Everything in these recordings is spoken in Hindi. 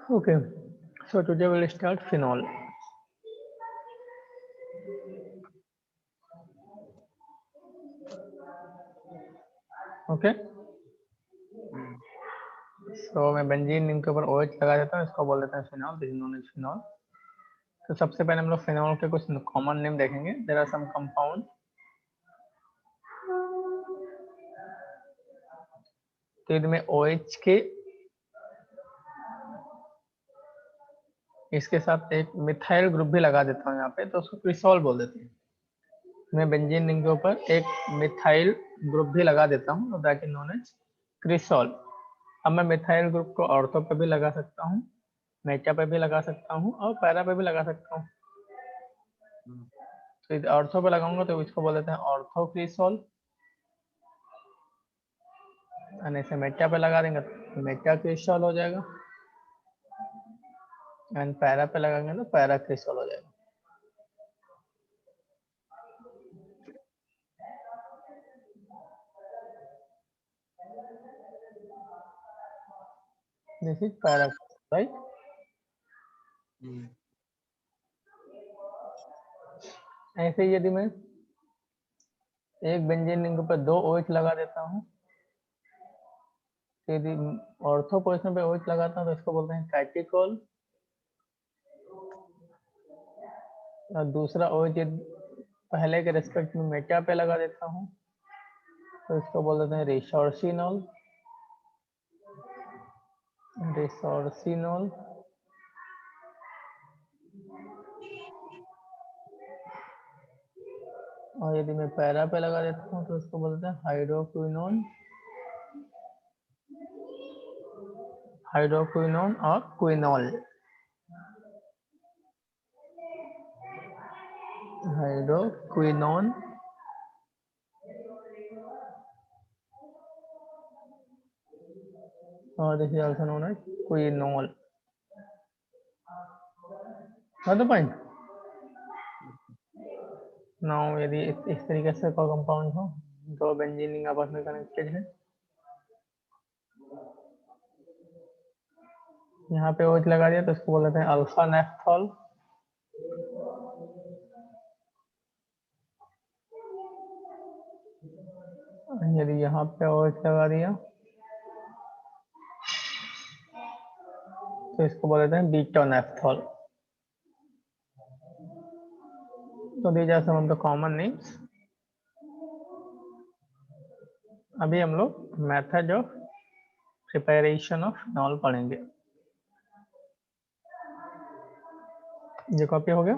Okay, so today we'll start phenol. Okay, so मैं बेंजीन रिंग के ऊपर OH लगा देता हूँ, इसको बोल देते हैं phenol, this is known as phenol. तो सबसे पहले हम लोग फिनॉल के कुछ कॉमन नेम देखेंगे। There are some compound. तो इसमें OH के इसके साथ एक मिथाइल ग्रुप भी लगा देता हूँ यहाँ पे, तो उसको क्रिसॉल बोल देते हैं। मैं बेंजीन रिंग के ऊपर एक मिथाइल ग्रुप भी लगा देता हूँ, तो दैट इज नोन एज क्रिसॉल। अब मैं मिथाइल ग्रुप को ऑर्थो पे भी लगा सकता हूँ, मेटा पे भी लगा सकता हूँ और पैरा पे भी लगा सकता हूँ। तो इस ऑर्थो पे लगाऊंगा तो इसको बोल देते हैं ऑर्थो क्रिसॉल, और ऐसे मेटा पे लगा देंगे तो मेटा क्रिसॉल हो जाएगा, एंड पैरा पे लगाएंगे तो पैरा क्रिसॉल हो जाएगा। This is para, right. ऐसे ही यदि मैं एक बेंजीन रिंग पर 2 OH लगा देता हूँ, तो यदि ऑर्थो पोजीशन पे OH लगाता हूँ तो इसको बोलते हैं कैटिकॉल, और दूसरा OH यदि पहले के रेस्पेक्ट में मेटा पे लगा देता हूँ तो इसको बोल देते हैं रिसोर्सिनॉल, रिसोर्सिनॉल। और यदि मैं पैरा पे लगा देता हूँ तो इसको बोलते हैं हाइड्रोक्विनोन, हाइड्रोक्विनोन और क्विनॉल, हाइड्रोक्विनोन और this is also known as quinol. The point now यदि इस तरीके से कोई कंपाउंड हो, 2 बेंजीन रिंग आपस में कनेक्टेड है, यहाँ पे OH लगा दिया तो इसको बोल देते हैं अल्फा नेफ्थॉल, यदि यहाँ पे OH लगा दिया तो इसको बोल देते हैं बीटा नेफ्थॉल। तो these are some of the common names. अभी हम लोग method of preparation of phenol पढ़ेंगे। ये कॉपी हो गया?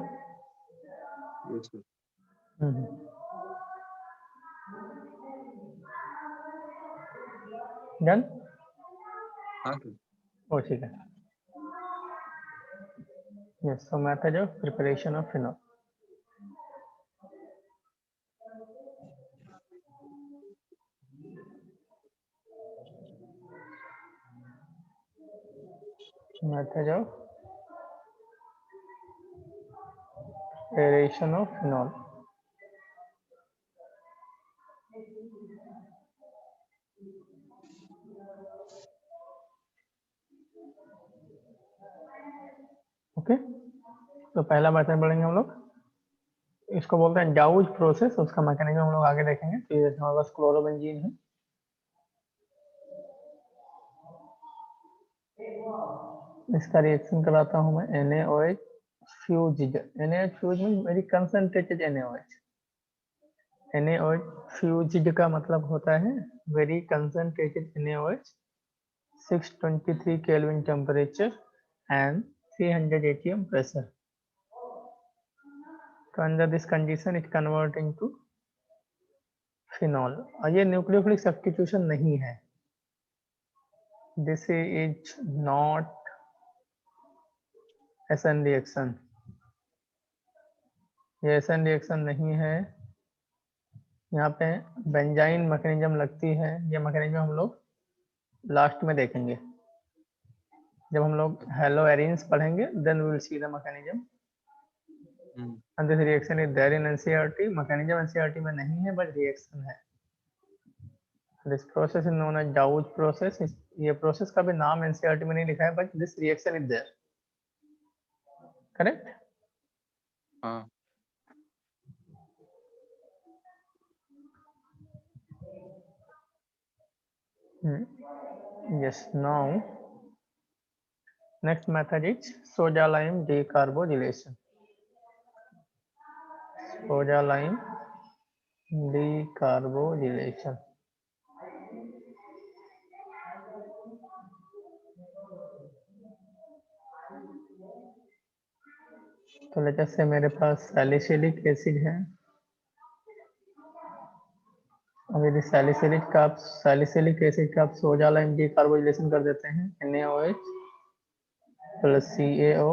डन? ओ ठीक है। Yes, so method of preparation of phenol. Method of preparation of phenol. Okay, तो पहला मेथड पढ़ेंगे हम लोग, इसको बोलते हैं डाउज प्रोसेस। उसका मैकेनिज्म हम लोग आगे देखेंगे। तो ये हमारे पास क्लोरोबेंजीन है, इसका रिएक्शन कराता हूं मैं NaOH फ्यूज्ड। NaOH फ्यूज में very concentrated NaOH। NaOH fused का मतलब होता है very concentrated NaOH, 623 kelvin temperature and 300 atm pressure. तो under this condition it convert into phenol. और ये न्यूक्लियोफिलिक सब्स्टिट्यूशन नहीं है, this is not SN reaction, ये SN रिएक्शन नहीं है। यहाँ पे बेंजाइन मैकेनिज्म लगती है, ये मैकेनिज्म हम लोग लास्ट में देखेंगे जब हम लोग हेलो एरिन्स पढ़ेंगे, then we will see the mechanism. And this reaction is there in NCERT। Mechanism NCERT में नहीं है बट रिएक्शन है। This process is known as Dow's process. ये प्रोसेस का भी नाम एनसीईआरटी में नहीं लिखा है, but this reaction is there, correct? हाँ Yes, now next method is soda lime decarbonylation. Soda lime decarbonylation. तो जैसे मेरे पास सैलिसिलिक एसिड है, अब यदि सैलिसिलिक एसिड का आप सोडा लाइम डिकार्बोनिलेशन कर देते हैं NaOH प्लस CaO।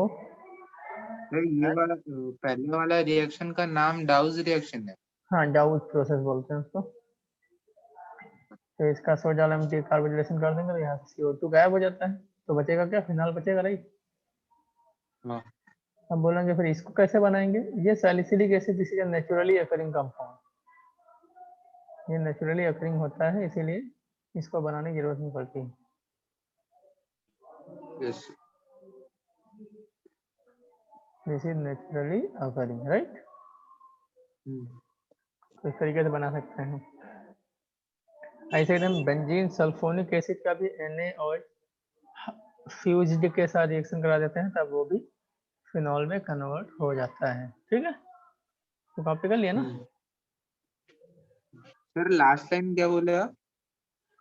तो ये वाला पहले वाला रिएक्शन का नाम डाउज रिएक्शन है। हाँ, डाउज प्रोसेस बोलते हैं उसको। तो इसका सोडा लाइम डिकार्बोनिलेशन कर देंगे तो यहाँ से CO2 गायब हो जाता है, तो बचेगा क्या? फिनॉल बचेगा, राइट? हाँ अब बोलेंगे फिर इसको कैसे बनाएंगे? ये salicylic acid this is naturally occurring compound, ये नेचुरली अकरिंग होता है, इसीलिए इसको बनाने की जरूरत नहीं पड़ती। Yes this is naturally occurring, right? तो इस तरीके से बना सकते हैं। ऐसे ही हम बेंजीन सल्फोनिक एसिड का भी NaOH फ्यूज्ड के साथ रिएक्शन करा देते हैं, तब वो भी फिनॉल में कन्वर्ट हो जाता है। ठीक है, तो कॉपी कर लिया ना? सर लास्ट टाइम क्या बोले आप?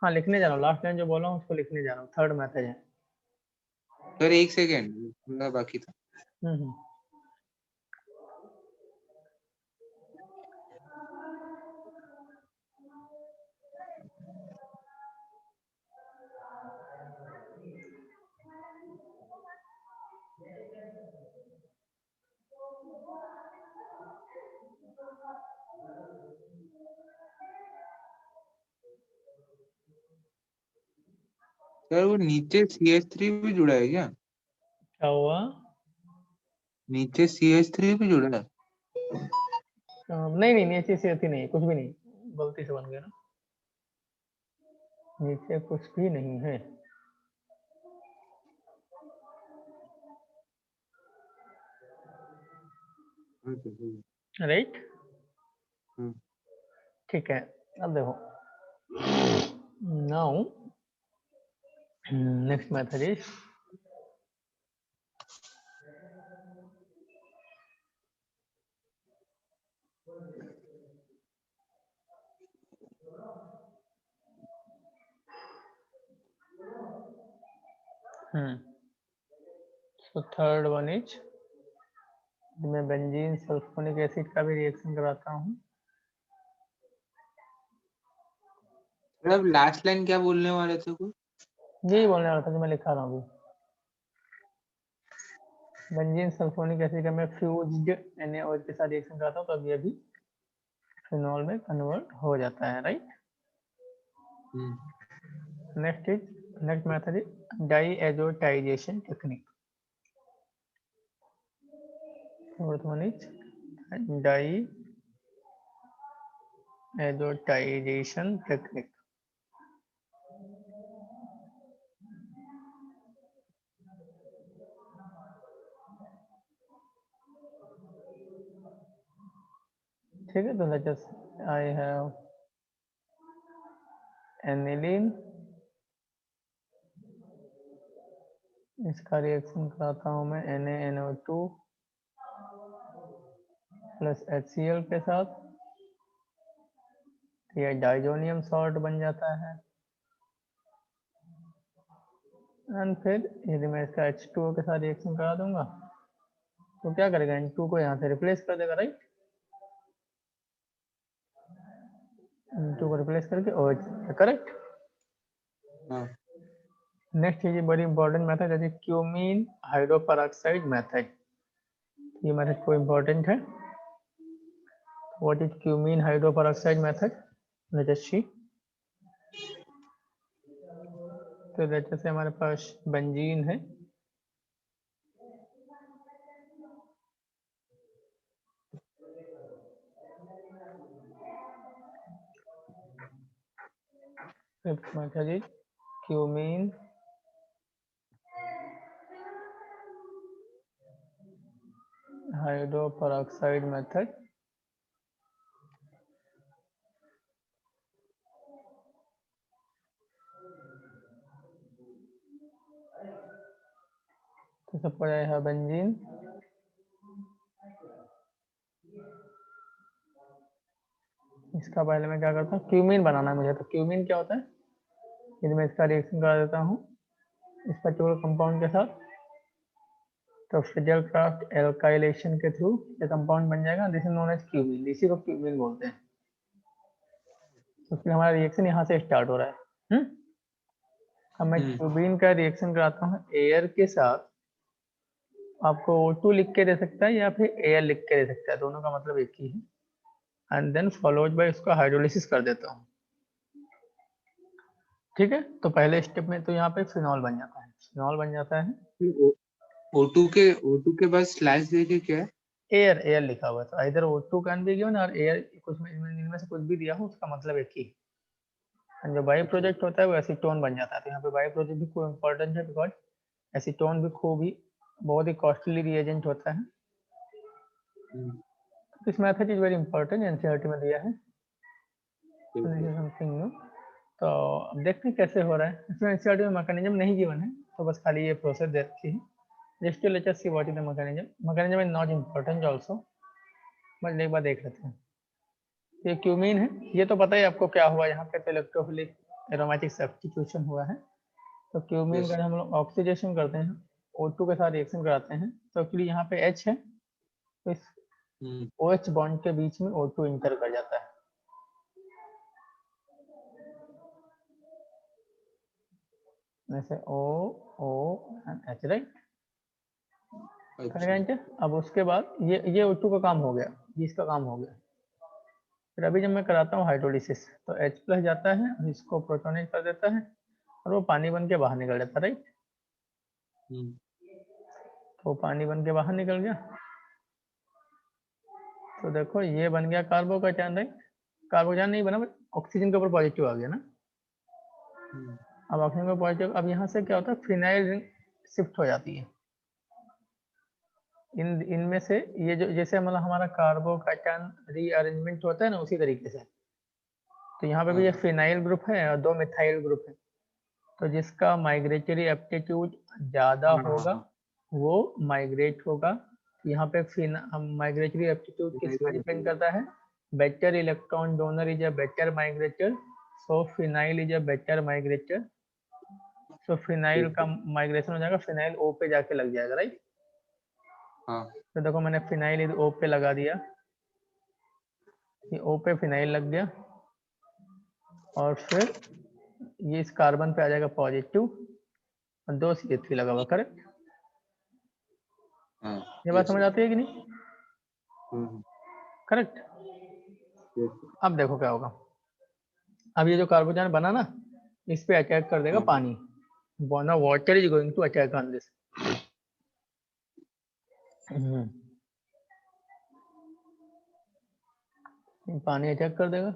हाँ, लिखने जा रहा हूँ, लास्ट टाइम जो बोला हूँ उसको लिखने जा रहा हूँ। थर्ड मेथड है। सर एक सेकेंड बाकी था। हम्म। सर वो नीचे CH3 भी जुड़ा है क्या? क्या हुआ? नीचे CH3 भी जुड़ा है? नहीं नहीं, नीचे से अति नहीं, कुछ भी नहीं, गलती से बन गया ना, नीचे कुछ भी नहीं है। राइट, ठीक है। अब देखो, now next method is so third one is, मैं बेंजीन सल्फोनिक एसिड का भी रिएक्शन कराता हूँ। सर अब लास्ट लाइन क्या बोलने वाले थे कुछ? यही बोलने वाला था जो मैं लिखा रहा हूँ अभी। बेंजीन सल्फोनिक एसिड का मैं फ्यूज्ड NaOH के साथ रिएक्शन कराता हूँ, तो अब ये भी फिनॉल में कन्वर्ट हो जाता है, right? Next method is diazotization technique. Fourth one is diazotization technique. ठीक है, तो let us, I have aniline, इसका रिएक्शन कराता हूँ मैं NaNO2 प्लस HCl के साथ, तो यह डाइजोनियम सॉल्ट बन जाता है। एंड फिर यदि मैं इसका H2O के साथ रिएक्शन करा दूंगा तो क्या करेगा? N2 को यहाँ से रिप्लेस कर देगा, राइट? N2 को रिप्लेस करके OH, करेक्ट? नेक्स्ट ये बड़ी इंपॉर्टेंट मेथड है, क्यूमीन हाइड्रोपेरोक्साइड मेथड। ये मेथड को इंपॉर्टेंट है। What is cumene hydroperoxide method? Let us see. तो जैसे हमारे पास बेंजीन है, fifth method is cumene hydroperoxide method तो सपोज आई हैव बेंजीन, इसका पहले मैं क्या करता हूँ, क्यूमीन बनाना है मुझे, तो क्यूमीन क्या होता है, यदि मैं इसका रिएक्शन करा देता हूँ इस पर्टिकुलर कंपाउंड के साथ, तो फिजलक्राफ्ट एल्काइलेशन के थ्रू ये कंपाउंड बन जाएगा, this is known as cumene, इसी को क्यूमीन बोलते हैं। तो फिर हमारा रिएक्शन यहाँ से स्टार्ट हो रहा है। अब मैं क्यूमीन का रिएक्शन कराता हूँ एयर के साथ, आपको O2 लिख के दे सकता है या फिर एयर लिख के दे सकता है, दोनों का मतलब एक ही है। एंड देन फॉलोड बाय उसका हाइड्रोलिसिस कर देता हूँ। ठीक है, तो पहले स्टेप में तो यहाँ पे फिनॉल बन जाता है, फिनॉल बन जाता है। O2 के बाद स्लैश देके क्या है? एयर, एयर लिखा हुआ है, तो इधर O2 कैन बी गिवन और एयर, कुछ में इनमें से कुछ भी दिया हो उसका मतलब एक ही। एंड जो बाई प्रोडक्ट होता है वो एसीटोन बन जाता है। तो यहाँ पे बाई प्रोडक्ट भी खूब इंपॉर्टेंट है, बिकॉज एसीटोन भी खूब ही बहुत ही कॉस्टली रिएजेंट होता है। This method is very important, NCERT में दिया है। Something new. तो अब देखते हैं कैसे हो रहा है। इसमें एनसीईआरटी में मैकेनिज्म नहीं गिवन है, तो बस खाली ये प्रोसेस दे रखी है। Just to let us see what is the mechanism. Mechanism is not important also, but एक बार देख लेते हैं। ये क्यूमीन है, ये तो पता ही आपको क्या हुआ यहाँ पे, तो इलेक्ट्रोफिलिक एरोमेटिक सब्स्टिट्यूशन हुआ है। तो क्यूमीन का हम लोग ऑक्सीडेशन करते हैं, O2 के साथ रिएक्शन कराते हैं, तो एक्चुअली यहाँ पे H है, तो इस OH बॉन्ड के बीच में O2 इंटर कर जाता है। जैसे O O and H, right. अब उसके बाद ये O2 का काम हो गया, ये इसका काम हो गया। फिर अभी जब मैं कराता हूँ हाइड्रोलिसिस, तो H प्लस जाता है और इसको प्रोटोनेट कर देता है और वो पानी बन के बाहर निकल जाता है, राइट। तो पानी बन के बाहर निकल गया, तो देखो ये बन गया कार्बोकैटायन, राइट। कार्बोकैटायन नहीं बना, बट ऑक्सीजन के ऊपर पॉजिटिव आ गया ना। अब ऑक्सीजन का पॉजिटिव, अब यहाँ से क्या होता है, फिनाइल रिंग शिफ्ट हो जाती है इनमें से। ये जो जैसे मतलब हमारा कार्बोकैटायन रीअरेंजमेंट होता है ना, उसी तरीके से। तो यहाँ पे भी ये फिनाइल ग्रुप है और 2 मिथाइल ग्रुप है। तो जिसका माइग्रेटरी एप्टीट्यूड ज्यादा होगा वो माइग्रेट होगा। यहाँ पे माइग्रेटरी एप्टीट्यूड किस पे डिपेंड करता है, better electron donor is a better migrator, so phenyl is a better migrator. So phenyl का माइग्रेशन हो जाएगा, फिनाइल O पे जाके लग जाएगा, राइट। तो देखो मैंने फिनाइल इधर O पे लगा दिया, ये O पे फिनाइल लग गया, और फिर ये इस कार्बन पे आ जाएगा पॉजिटिव और 2 CH3 लगा हुआ, करेक्ट। ये बात समझ आती है कि नहीं? करेक्ट। अब देखो क्या होगा, अब ये जो कार्बोजन बना ना, इस पे अटैक कर देगा पानी, water is going to attack on this. पानी अटैक कर देगा,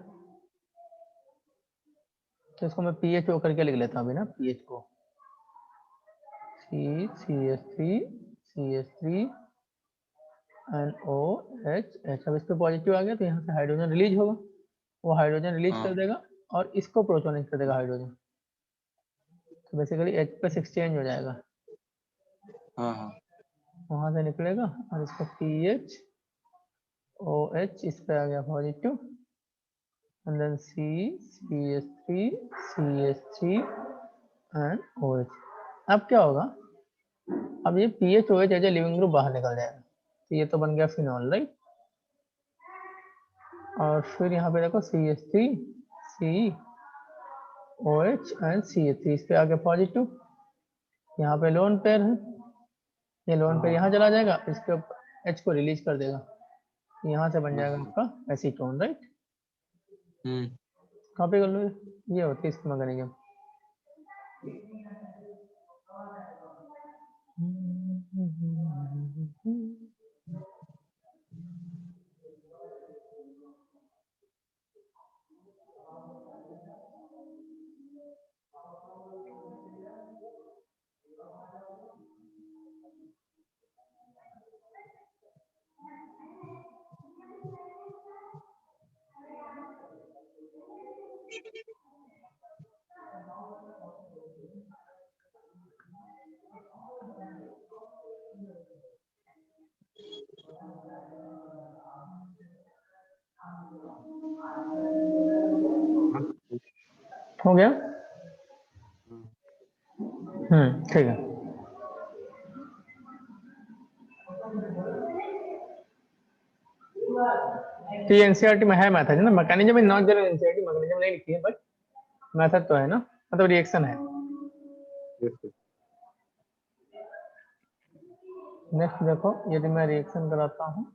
तो इसको मैं PHO करके लिख लेता हूँ अभी ना, पीएच को CH3 एंड OH। अब इस पे पॉजिटिव आ गया, तो यहाँ से हाइड्रोजन रिलीज होगा, वो हाइड्रोजन रिलीज कर देगा और इसको प्रोटोनेट कर देगा हाइड्रोजन। तो बेसिकली H प्लस एक्सचेंज हो जाएगा, वहां से निकलेगा और इसका PH OH इस पे आ गया positive, and then CH3 and OH। अब क्या होगा, अब ये PH OH as a leaving group बाहर निकल जाएगा, तो ये तो बन गया फिनॉल, राइट। और फिर यहाँ पे देखो CH3 COH एंड CH3 इस पे आ गया पॉजिटिव, यहाँ पे लोन पेयर है, ये लोन पेयर यहाँ चला जाएगा, इसके H को रिलीज कर देगा, यहाँ से बन जाएगा आपका एसीटोन, राइट। कॉपी कर लो, ये होती है इसकी मैकेनिज्म। हो गया। ठीक है। तो ये एनसीईआरटी में है मैथड है ना, mechanism in not there NCERT, mechanism नहीं लिखी है बट मैथड तो है ना, मतलब रिएक्शन है। नेक्स्ट देखो, यदि मैं रिएक्शन कराता हूँ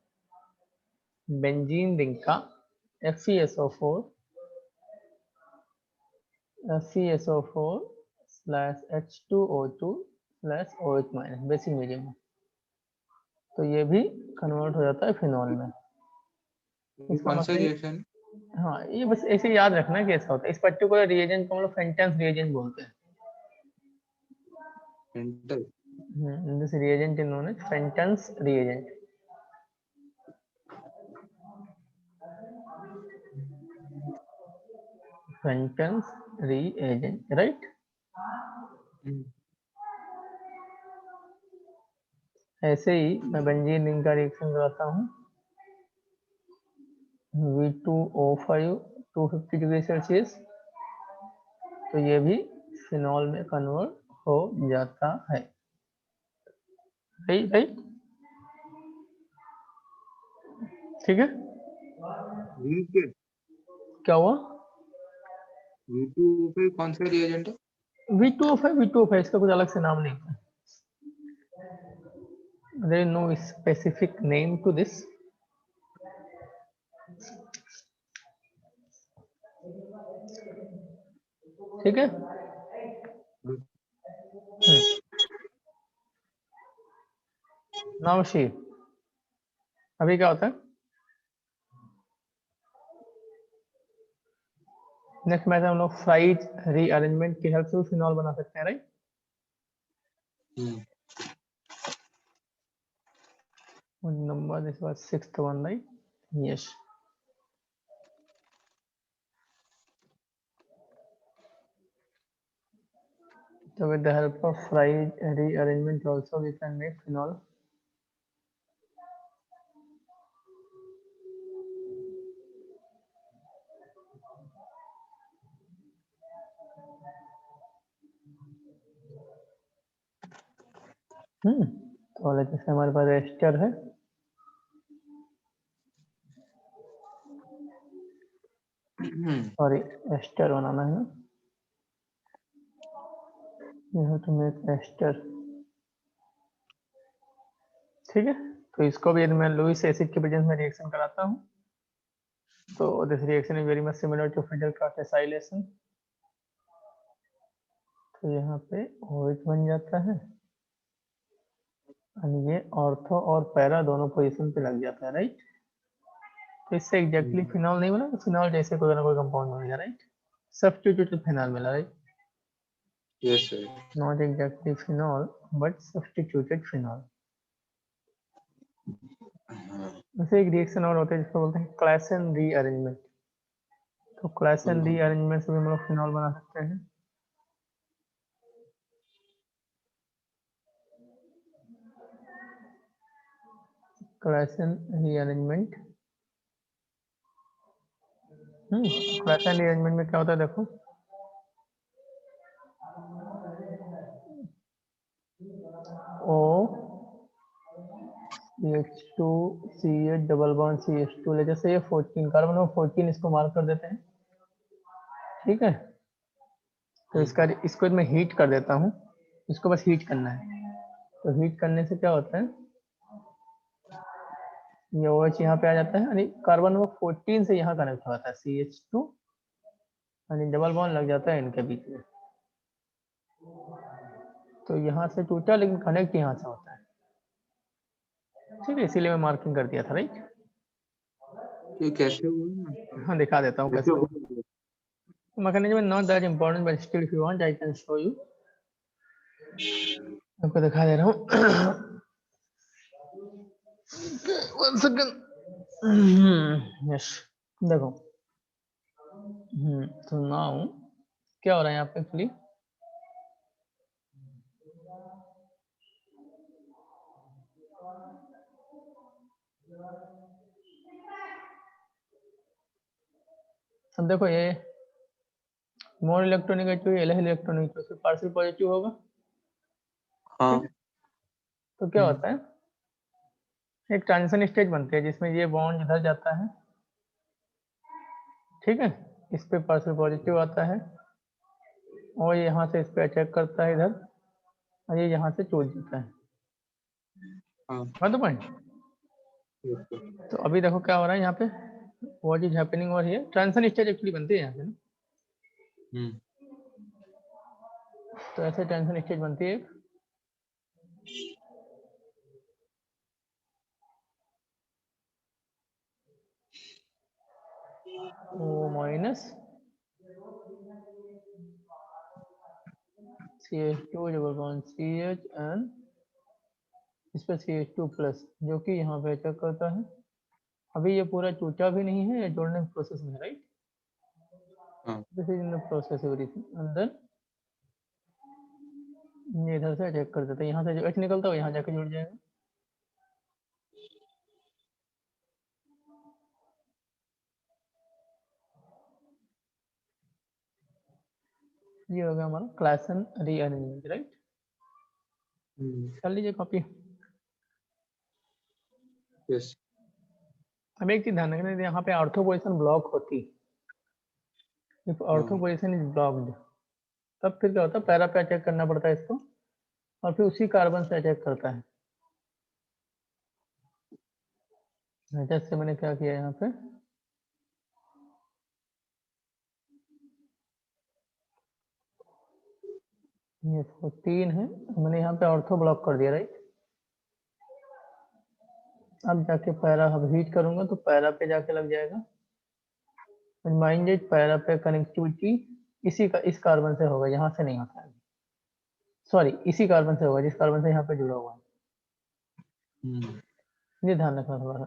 बेंजीन रिंग का FeSO4 FeSO4/H2O2/OH- बेसिक मीडियम में, तो ये भी कन्वर्ट हो जाता है फिनॉल में। इसका कौन सा मतलब रिएक्शन? हाँ, ये बस ऐसे याद रखना है कैसा होता है। इस पर्टिकुलर रिएजेंट को हम लोग फेंटेंस रिएजेंट बोलते हैं। This reagent is known as Fenton's reagent. Fenton's reagent, right. ऐसे ही मैं बेंजीन रिंग का रिएक्शन कराता हूँ V2O5 250 डिग्री सेल्सियस, तो ये भी फिनॉल में कन्वर्ट हो जाता है, राइट राइट, ठीक है। क्या हुआ? V2O5 कौन सा रिएजेंट है? V2O5 इसका कुछ अलग से नाम नहीं है, there is no specific name to this। ठीक है। नाउ शी, अभी क्या होता है, नेक्स्ट मैथड हम लोग फ्राइज रीअरेंजमेंट की हेल्प से फिनॉल बना सकते हैं, right. Number this was 6th one, right, yes. So with the help of Fry rearrangement also we can make phenol. तो जैसे हमारे पास एस्टर है, सॉरी एस्टर बनाना है ना, you have to make ester, ठीक है। तो इसको भी यदि मैं लुईस एसिड के प्रेजेंस में रिएक्शन कराता हूँ तो this reaction is very much similar to Friedel Crafts acylation. तो यहाँ पे OH बन जाता है और ये ऑर्थो और पैरा दोनों पोजीशन पे लग जाता है, राइट। तो इससे एग्जैक्टली फिनॉल नहीं बना, फिनॉल जैसे कोई ना कोई कंपाउंड बनेगा, राइट। सब्स्टिट्यूटेड फिनॉल मिला, right. Yes sir। Not exactly phenol but substituted phenol। वैसे एक रिएक्शन और होता है जिसको बोलते हैं क्लासन रीअरेंजमेंट। तो क्लासन रीअरेंजमेंट से भी हम लोग फिनॉल बना सकते हैं। क्लासन रीअरेंजमेंट, क्लासन रीअरेंजमेंट में क्या होता है देखो, O CH2 CH double bond CH2 ले, जैसे ये 14 कार्बन और 14 इसको मार्क कर देते हैं, ठीक है। तो इसको मैं हीट कर देता हूँ, इसको बस हीट करना है। तो हीट करने से क्या होता है, ये OH यहाँ पे आ जाता है यानी कार्बन नंबर 14 से यहाँ कनेक्ट होता है CH2 यानी डबल बॉन्ड लग जाता है इनके बीच में। तो यहाँ से टूटा लेकिन कनेक्ट यहाँ से होता है, ठीक है, इसीलिए मैं मार्किंग कर दिया था, राइट। ये कैसे हुआ? हाँ दिखा देता हूँ कैसे हुआ। Mechanism is not that important but still if you want I can show you. आपको दिखा दे रहा हूँ। One second. यस, देखो। तो नाउ क्या हो रहा है यहाँ पे एक्चुअली, अब देखो ये मोर इलेक्ट्रोनेगेटिव लेस इलेक्ट्रोनेगेटिव फिर पार्शियल पॉजिटिव होगा। हाँ। तो क्या होता है, एक ट्रांजिशन स्टेट बनती है जिसमें ये बॉन्ड इधर जाता है, ठीक है, इस पे पार्शियल पॉजिटिव आता है और यहाँ से इस पे अटैक करता है इधर, और ये यहाँ से छूट जाता है। हाँ। तो पॉइंट, तो अभी देखो क्या हो रहा है यहाँ पे, what is happening over here, transition state actually बनती है यहाँ पे ना। तो ऐसे ट्रांजिशन स्टेट बनती है O minus CH2 double bond CH and इस पर CH2 प्लस, जो कि यहाँ पे अटैक करता है। अभी ये पूरा टूटा भी नहीं है, ये जोड़ने के प्रोसेस में है, right. This is in the process everything, and then ये इधर से अटैक कर देता है, यहाँ से जो H निकलता है यहाँ जाके जुड़ जाएगा। ये हो गया हमारा क्लासन रीअरेंजमेंट, राइट। कर लीजिए कॉपी। यस। अब एक चीज ध्यान रखना, यहाँ पे ऑर्थो पोजीशन ब्लॉक होती, if ortho position is blocked, तब फिर क्या होता है, पैरा पे अटैक करना पड़ता है इसको, और फिर उसी कार्बन से अटैक करता है। जैसे मैंने क्या किया यहाँ पे, ये 3 है, मैंने यहाँ पे ऑर्थो ब्लॉक कर दिया, राइट। अब जाके पैरा अब हीट करूंगा तो पैरा पे जाके लग जाएगा, माइंडेड पैरा पे कनेक्टिविटी इसी का इस कार्बन से होगा, यहाँ से नहीं होता है, सॉरी इसी कार्बन से होगा जिस कार्बन से यहाँ पे जुड़ा हुआ है। ये ध्यान रखना थोड़ा सा।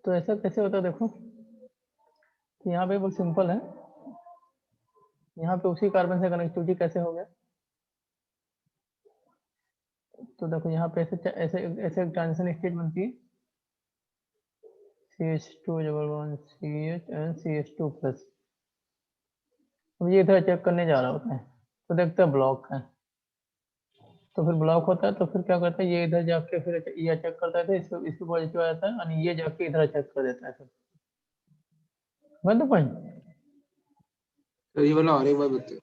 तो ऐसा कैसे होता है देखो, कि यहाँ पे बहुत सिंपल है, यहाँ पे उसी कार्बन से कनेक्टिविटी कैसे हो गया, तो देखो यहाँ पे ऐसे ऐसे ऐसे एक ट्रांजिशन स्टेट बनती है, CH2 double bond CH and CH2 plus. अब ये इधर चेक करने जा रहा होता है, तो देखते हैं ब्लॉक है, तो फिर ब्लॉक होता है तो फिर क्या करता है, ये इधर जाके फिर ये चेक करता है, इसको पॉजिटिव आ जाता है, और ये जाके इधर चेक कर देता है फिर। पॉइंट, ये वाला और एक बार बताइए।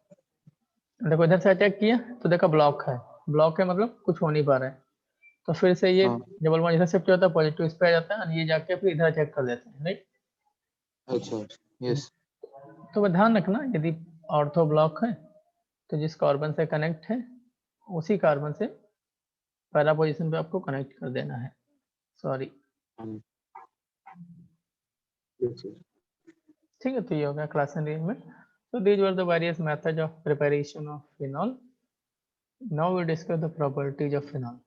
देखो इधर से अटैक किया तो देखा ब्लॉक है, ब्लॉक है मतलब कुछ हो नहीं पा रहा है, तो फिर से ये डबल बॉन्ड इधर शिफ्ट होता है, पॉजिटिव इस पे आ जाता है, और ये जाके फिर इधर चेक कर देते हैं, राइट। अच्छा। यस। तो ध्यान रखना, यदि ऑर्थो ब्लॉक है तो जिस कार्बन से कनेक्ट है उसी कार्बन से पहला पोजीशन पे आपको कनेक्ट कर देना है, सॉरी। ठीक है, तो ये हो गया class arrangement. So these were the various methods of preparation of phenol. Now we discuss the properties of phenol.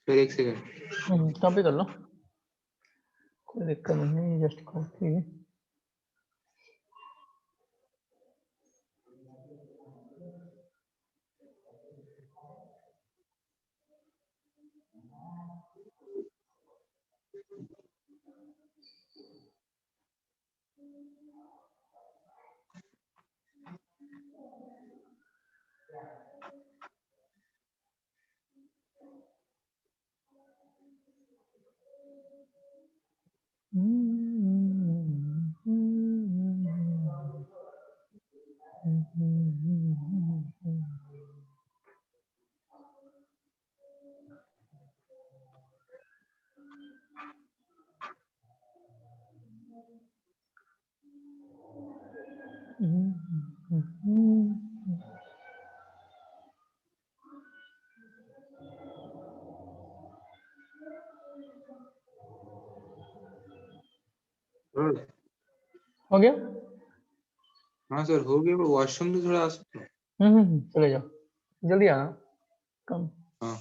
फिर एक सेकंड। कॉपी कर लो, कोई दिक्कत नहीं है, जस्ट कॉपी। हो गया। हाँ सर हो गया, वॉशरूम भी थोड़ा आ सकते हैं। चले जाओ, जल्दी आना, कम। हाँ।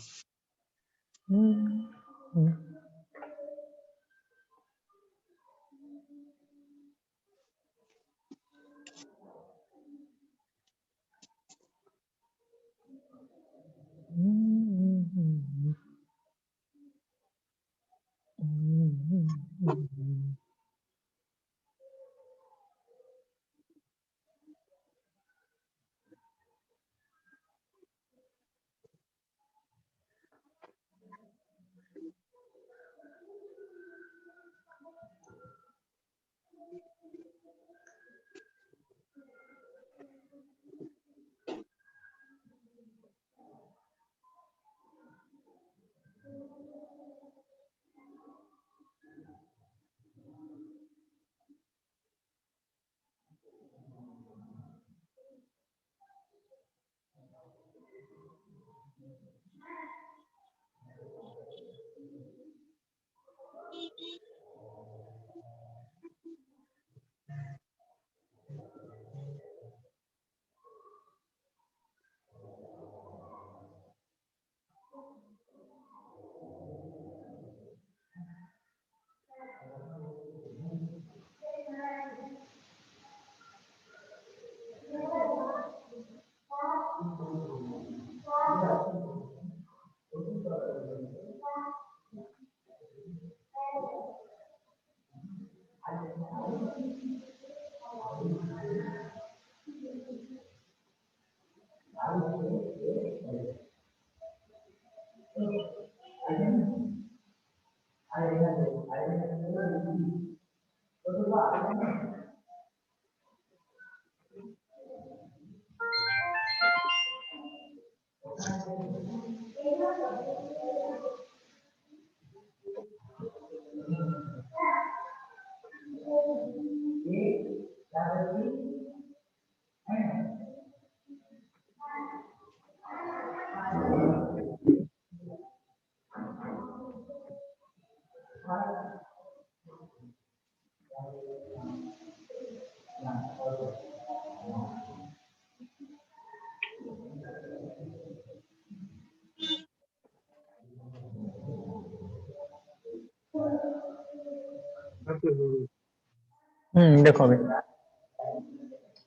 देखो अभी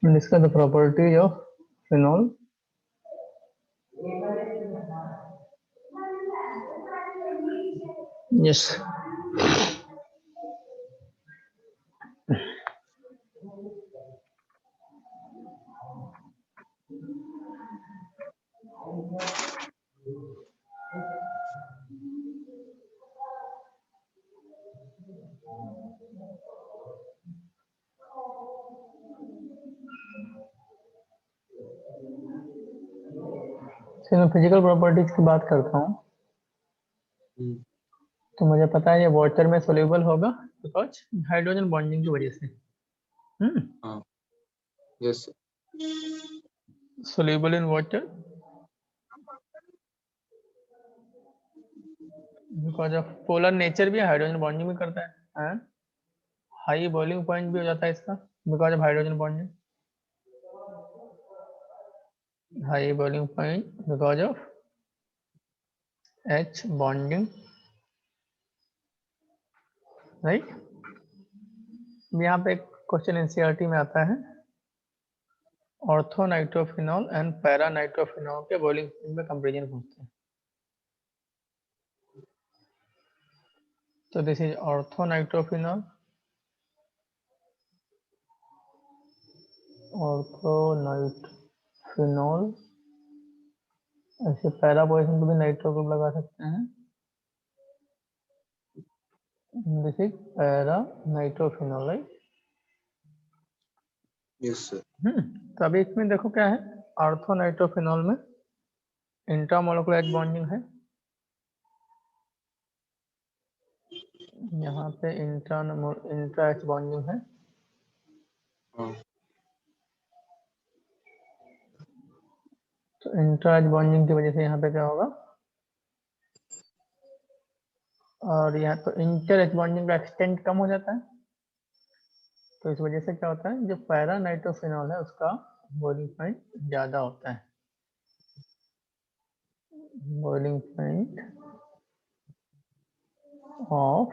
discuss the properties of phenol. Yes, मैं फिजिकल प्रॉपर्टीज की बात करता हूँ तो मुझे पता है ये वाटर में सोल्यूबल होगा बिकॉज हाइड्रोजन बॉन्डिंग की वजह से। Yes soluble in water because of polar nature भी है, हाइड्रोजन बॉन्डिंग भी करता है एंड हाई बॉइलिंग पॉइंट भी हो जाता है इसका because of hydrogen bonding. High boiling point because of H bonding, right. यहाँ पे एक क्वेश्चन एनसीईआरटी में आता है, ortho nitrophenol and para nitrophenol के बॉइलिंग पॉइंट में कंपेरिजन पूछते हैं। तो this is ortho nitrophenol, ortho nitrophenol, ऐसे पैरा पोजीशन पे भी नाइट्रो ग्रुप लगा सकते हैं। This is para nitrophenol, right. Yes sir. तो अभी इसमें देखो क्या है, ऑर्थो नाइट्रोफिनॉल में इंट्रामोलेकुलर एच बॉन्डिंग है, यहाँ पे इंट्रा एच बॉन्डिंग है। तो इंट्रा एच बॉन्डिंग की वजह से यहाँ पे क्या होगा, और यहाँ तो इंटर एच बॉन्डिंग का एक्सटेंट कम हो जाता है, तो इस वजह से क्या होता है, जो पैरा नाइट्रोफिनॉल है उसका बॉइलिंग पॉइंट ज्यादा होता है। Boiling point of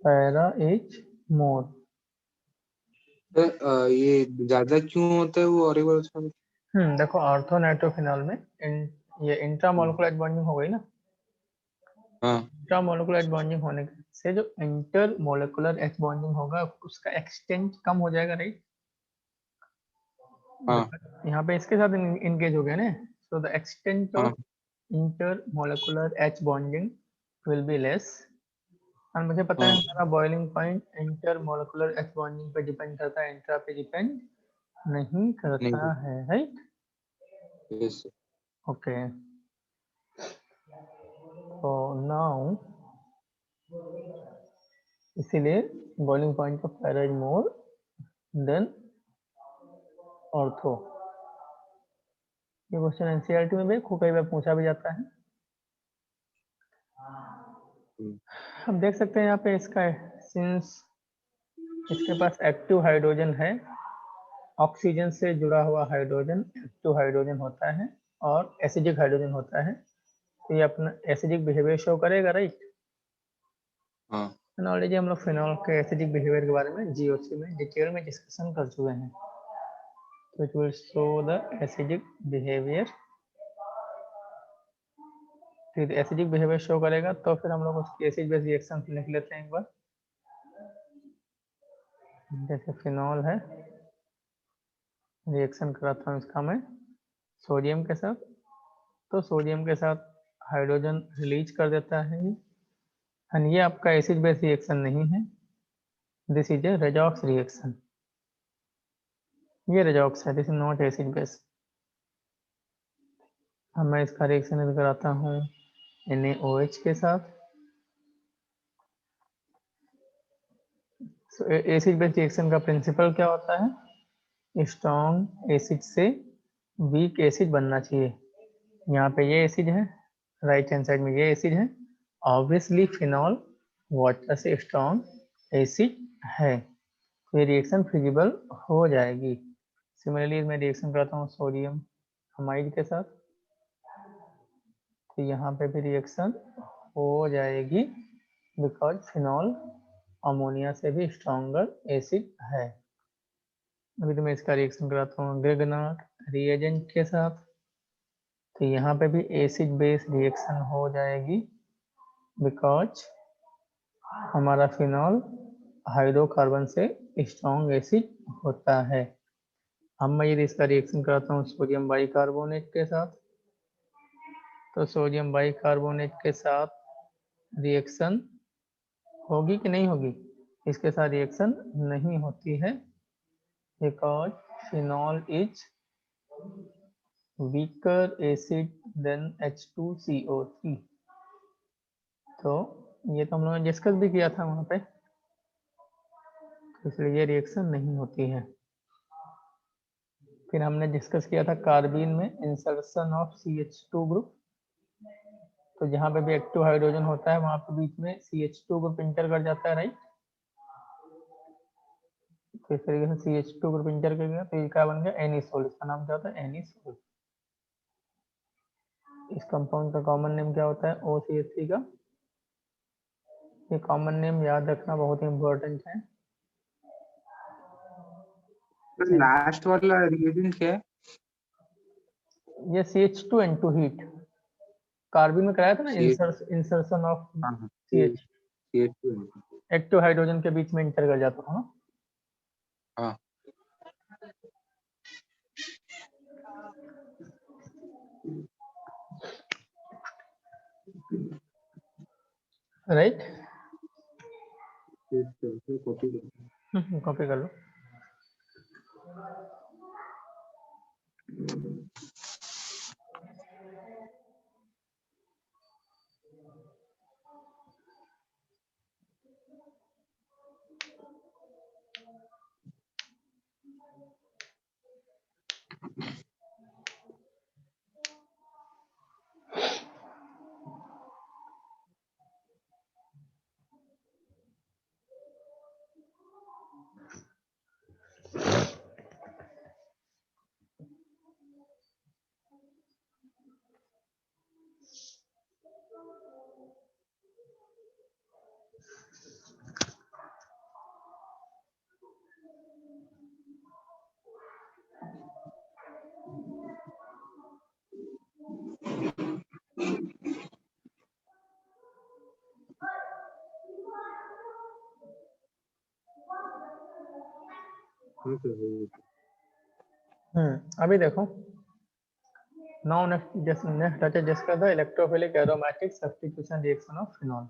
para is मोर। ये ज्यादा क्यों होता है वो, और एक बार उसका देखो ऑर्थो नाइट्रोफिनॉल में ये इंट्रामोलेकुलर एच बॉन्डिंग हो गई ना, इंट्रामोलेकुलर एच बॉन्डिंग होने से जो इंटर मोलेकुलर एच बॉन्डिंग होगा उसका एक्सटेंट कम हो जाएगा, राइट। यहाँ पे इसके साथ इंगेज हो गया ना, so the extent of intermolecular H bonding will be less. और मुझे पता है हमारा boiling point intermolecular H bonding पे डिपेंड करता है, इंट्रा पे डिपेंड नहीं करता है, राइट। यस ओके, तो नाउ इसीलिए boiling point of para is more than ortho. ये क्वेश्चन एनसीईआरटी में भी कई बार पूछा भी जाता है। हम देख सकते हैं यहाँ पे इसका सिंस इसके पास एक्टिव हाइड्रोजन है, ऑक्सीजन से जुड़ा हुआ हाइड्रोजन एक्टिव हाइड्रोजन होता है और एसिडिक हाइड्रोजन होता है, तो ये अपना एसिडिक बिहेवियर शो करेगा, राइट। ऑलरेडी हम लोग फिनॉल के एसिडिक बिहेवियर के बारे में जीओसी में डिटेल में डिस्कशन कर चुके हैं। तो it will show the acidic behaviour, फिर एसिडिक बिहेवियर शो करेगा तो फिर हम लोग उसकी एसिड बेस रिएक्शन लिख लेते हैं एक बार। जैसे फिनॉल है, रिएक्शन कराता हूँ इसका मैं सोडियम के साथ, तो सोडियम के साथ हाइड्रोजन रिलीज कर देता है ये आपका एसिड बेस रिएक्शन नहीं है, दिस इज ए रेजॉक्स रिएक्शन, ये रेजॉक्स है, this is not acid base. अब मैं इसका रिएक्शन कराता हूँ NaOH के साथ। एसिड बेस रिएक्शन का प्रिंसिपल क्या होता है, स्ट्रॉन्ग एसिड से वीक एसिड बनना चाहिए। यहाँ पे ये एसिड है, राइट हैंड साइड में ये एसिड है, ऑब्वियसली फिनॉल वाटर से स्ट्रॉन्ग एसिड है, तो ये रिएक्शन फिजिबल हो जाएगी। सिमिलरली मैं रिएक्शन करता हूँ सोडियम हमाइड के साथ, तो यहाँ पे भी रिएक्शन हो जाएगी बिकॉज फिनॉल अमोनिया से भी स्ट्रॉन्गर एसिड है। अभी तो मैं इसका रिएक्शन कराता हूँ ग्रेगनाट रिएजेंट के साथ, तो यहाँ पे भी एसिड बेस रिएक्शन हो जाएगी बिकॉज हमारा फिनॉल हाइड्रोकार्बन से स्ट्रॉन्ग एसिड होता है। अब मैं यदि इसका रिएक्शन कराता हूँ सोडियम बाइकार्बोनेट के साथ, तो सोडियम बाइकार्बोनेट के साथ रिएक्शन होगी कि नहीं होगी, इसके साथ रिएक्शन नहीं होती है because phenol is weaker acid than H2CO3। तो ये तो हम लोगों ने डिस्कस भी किया था वहाँ पे, इसलिए ये रिएक्शन नहीं होती है। फिर हमने डिस्कस किया था कार्बीन में इंसर्शन ऑफ CH2 ग्रुप, तो जहाँ पे भी एक्टिव हाइड्रोजन होता है वहाँ पे बीच में CH2 ग्रुप इंटर कर जाता है, राइट। तो इस तरीके से CH2 ग्रुप इंटर कर गया, तो ये क्या बन गया, एनिसोल। इसका नाम क्या होता है, एनिसोल। इस कंपाउंड का कॉमन नेम क्या होता है, OCH3 का। ये कॉमन नेम याद रखना बहुत ही इम्पोर्टेंट है। लास्ट वाला रिएजेंट क्या है, ये CH2N2 हीट कार्बन में कराया था ना, CH इंसर्शन ऑफ हाँ CH, CH2 एक्टिव हाइड्रोजन के बीच में इंटर कर जाता था ना। हाँ राइट, कॉपी कॉपी कर लो। अभी देखो, now next touch discuss the electrophilic aromatic substitution reaction of phenol.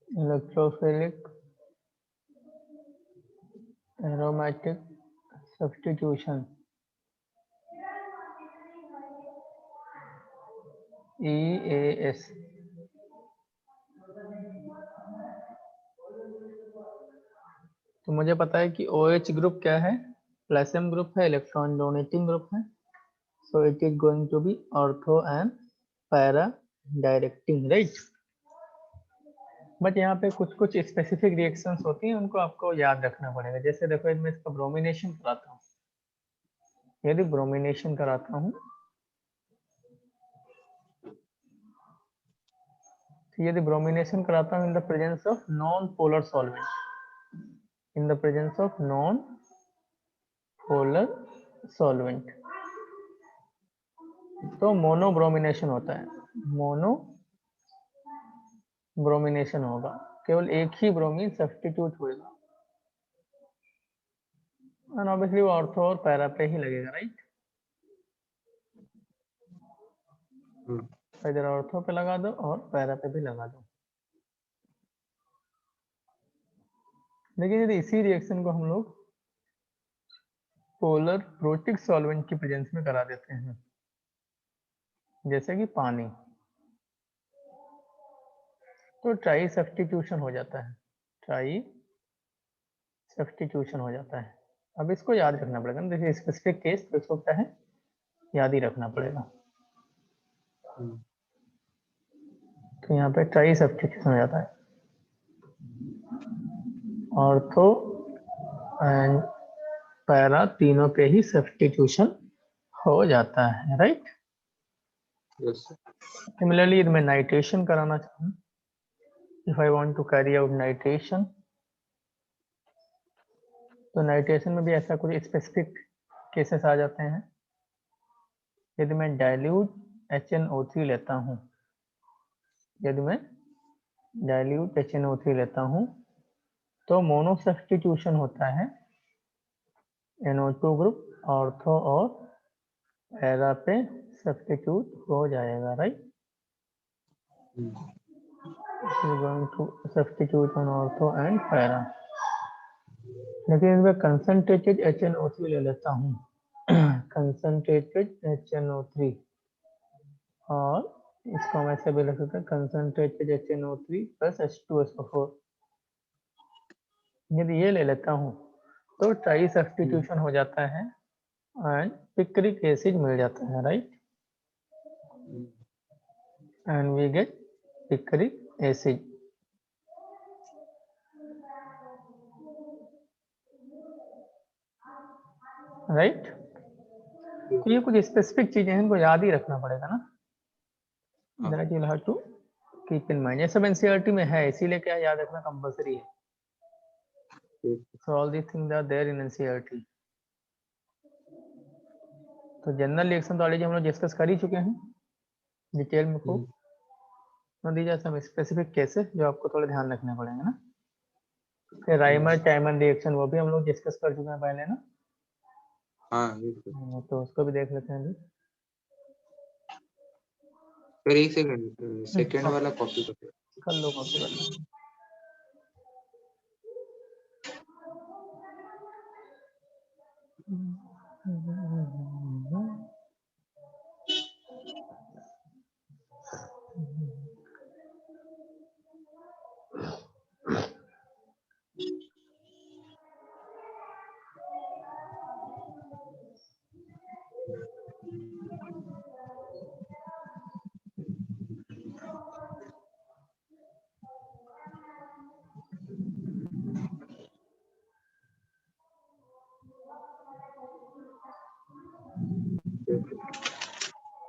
Electrophilic aromatic substitution EAS। तो मुझे पता है कि OH ग्रुप क्या है, प्लसम ग्रुप है, इलेक्ट्रॉन डोनेटिंग ग्रुप है, so it is going to be ortho and para directing, right. But यहाँ पे कुछ कुछ स्पेसिफिक रिएक्शंस होती हैं, उनको आपको याद रखना पड़ेगा। जैसे देखो इसमें इसका ब्रोमिनेशन कराता हूँ, यदि ब्रोमिनेशन कराता हूँ तो यदि ब्रोमिनेशन कराता हूँ इन the presence of non polar solvent, in the presence of non polar solvent, तो मोनो ब्रोमिनेशन होता है, मोनो ब्रोमिनेशन होगा, केवल एक ही ब्रोमीन सब्स्टिट्यूट होगा, एंड ऑब्वियसली वो ऑर्थो और पैरा पे ही लगेगा, राइट। इधर ऑर्थो पे लगा दो और पैरा पे भी लगा दो। लेकिन यदि इसी रिएक्शन को हम लोग पोलर प्रोटिक सॉल्वेंट की प्रेजेंस में करा देते हैं, जैसे कि पानी, तो ट्राई सब्स्टिट्यूशन हो जाता है, ट्राई सब्स्टिट्यूशन हो जाता है। अब इसको याद रखना पड़ेगा ना, जैसे स्पेसिफिक केस तो इसको क्या है, याद ही रखना पड़ेगा। तो यहाँ पे ट्राई सब्स्टिट्यूशन हो जाता है, ऑर्थो एंड पैरा तीनों पे ही सब्स्टिट्यूशन हो जाता है, राइट। सिमिलरली यदि मैं नाइट्रेशन कराना चाहूँ, if I want to carry out nitration, तो नाइट्रेशन में भी ऐसा कुछ स्पेसिफिक केसेस आ जाते हैं। यदि मैं डाइल्यूट HNO3 लेता हूँ, यदि मैं डाइल्यूट HNO3 लेता हूँ तो मोनो सब्स्टिट्यूशन होता है, NO2 ग्रुप ऑर्थो और पैरा पे सब्स्टिट्यूट हो जाएगा, right. Going to substitute on ortho and para. लेकिन इसमें कंसंट्रेटेड HNO3 ले लेता हूँ, कंसंट्रेटेड HNO3, और इसको हम ऐसे भी लिख सकते हैं कंसंट्रेटेड HNO3 प्लस H2SO4। यदि ये ले लेता हूँ तो ट्राई सब्स्टिट्यूशन हो जाता है एंड पिक्रिक एसिड मिल जाता है, right, and we get picric acid, right. तो ये कुछ स्पेसिफिक चीजें हैं, इनको याद ही रखना पड़ेगा ना, that you will have to keep in mind. ये सब एनसीईआरटी में है, इसीलिए क्या याद रखना कंपलसरी है। So all these things are there in NCERT। तो जनरल रिएक्शन तो ऑलरेडी हम लोग डिस्कस कर ही चुके हैं डिटेल में खूब। These are some specific cases जो आपको थोड़ा ध्यान रखने पड़ेंगे ना। फिर राइमर टाइमर रिएक्शन वो भी हम लोग डिस्कस कर चुके हैं पहले ना। तो उसको भी देख लेते हैं अभी। फिर एक सेकंड वाला कॉपी कर लो कॉपी कर लो।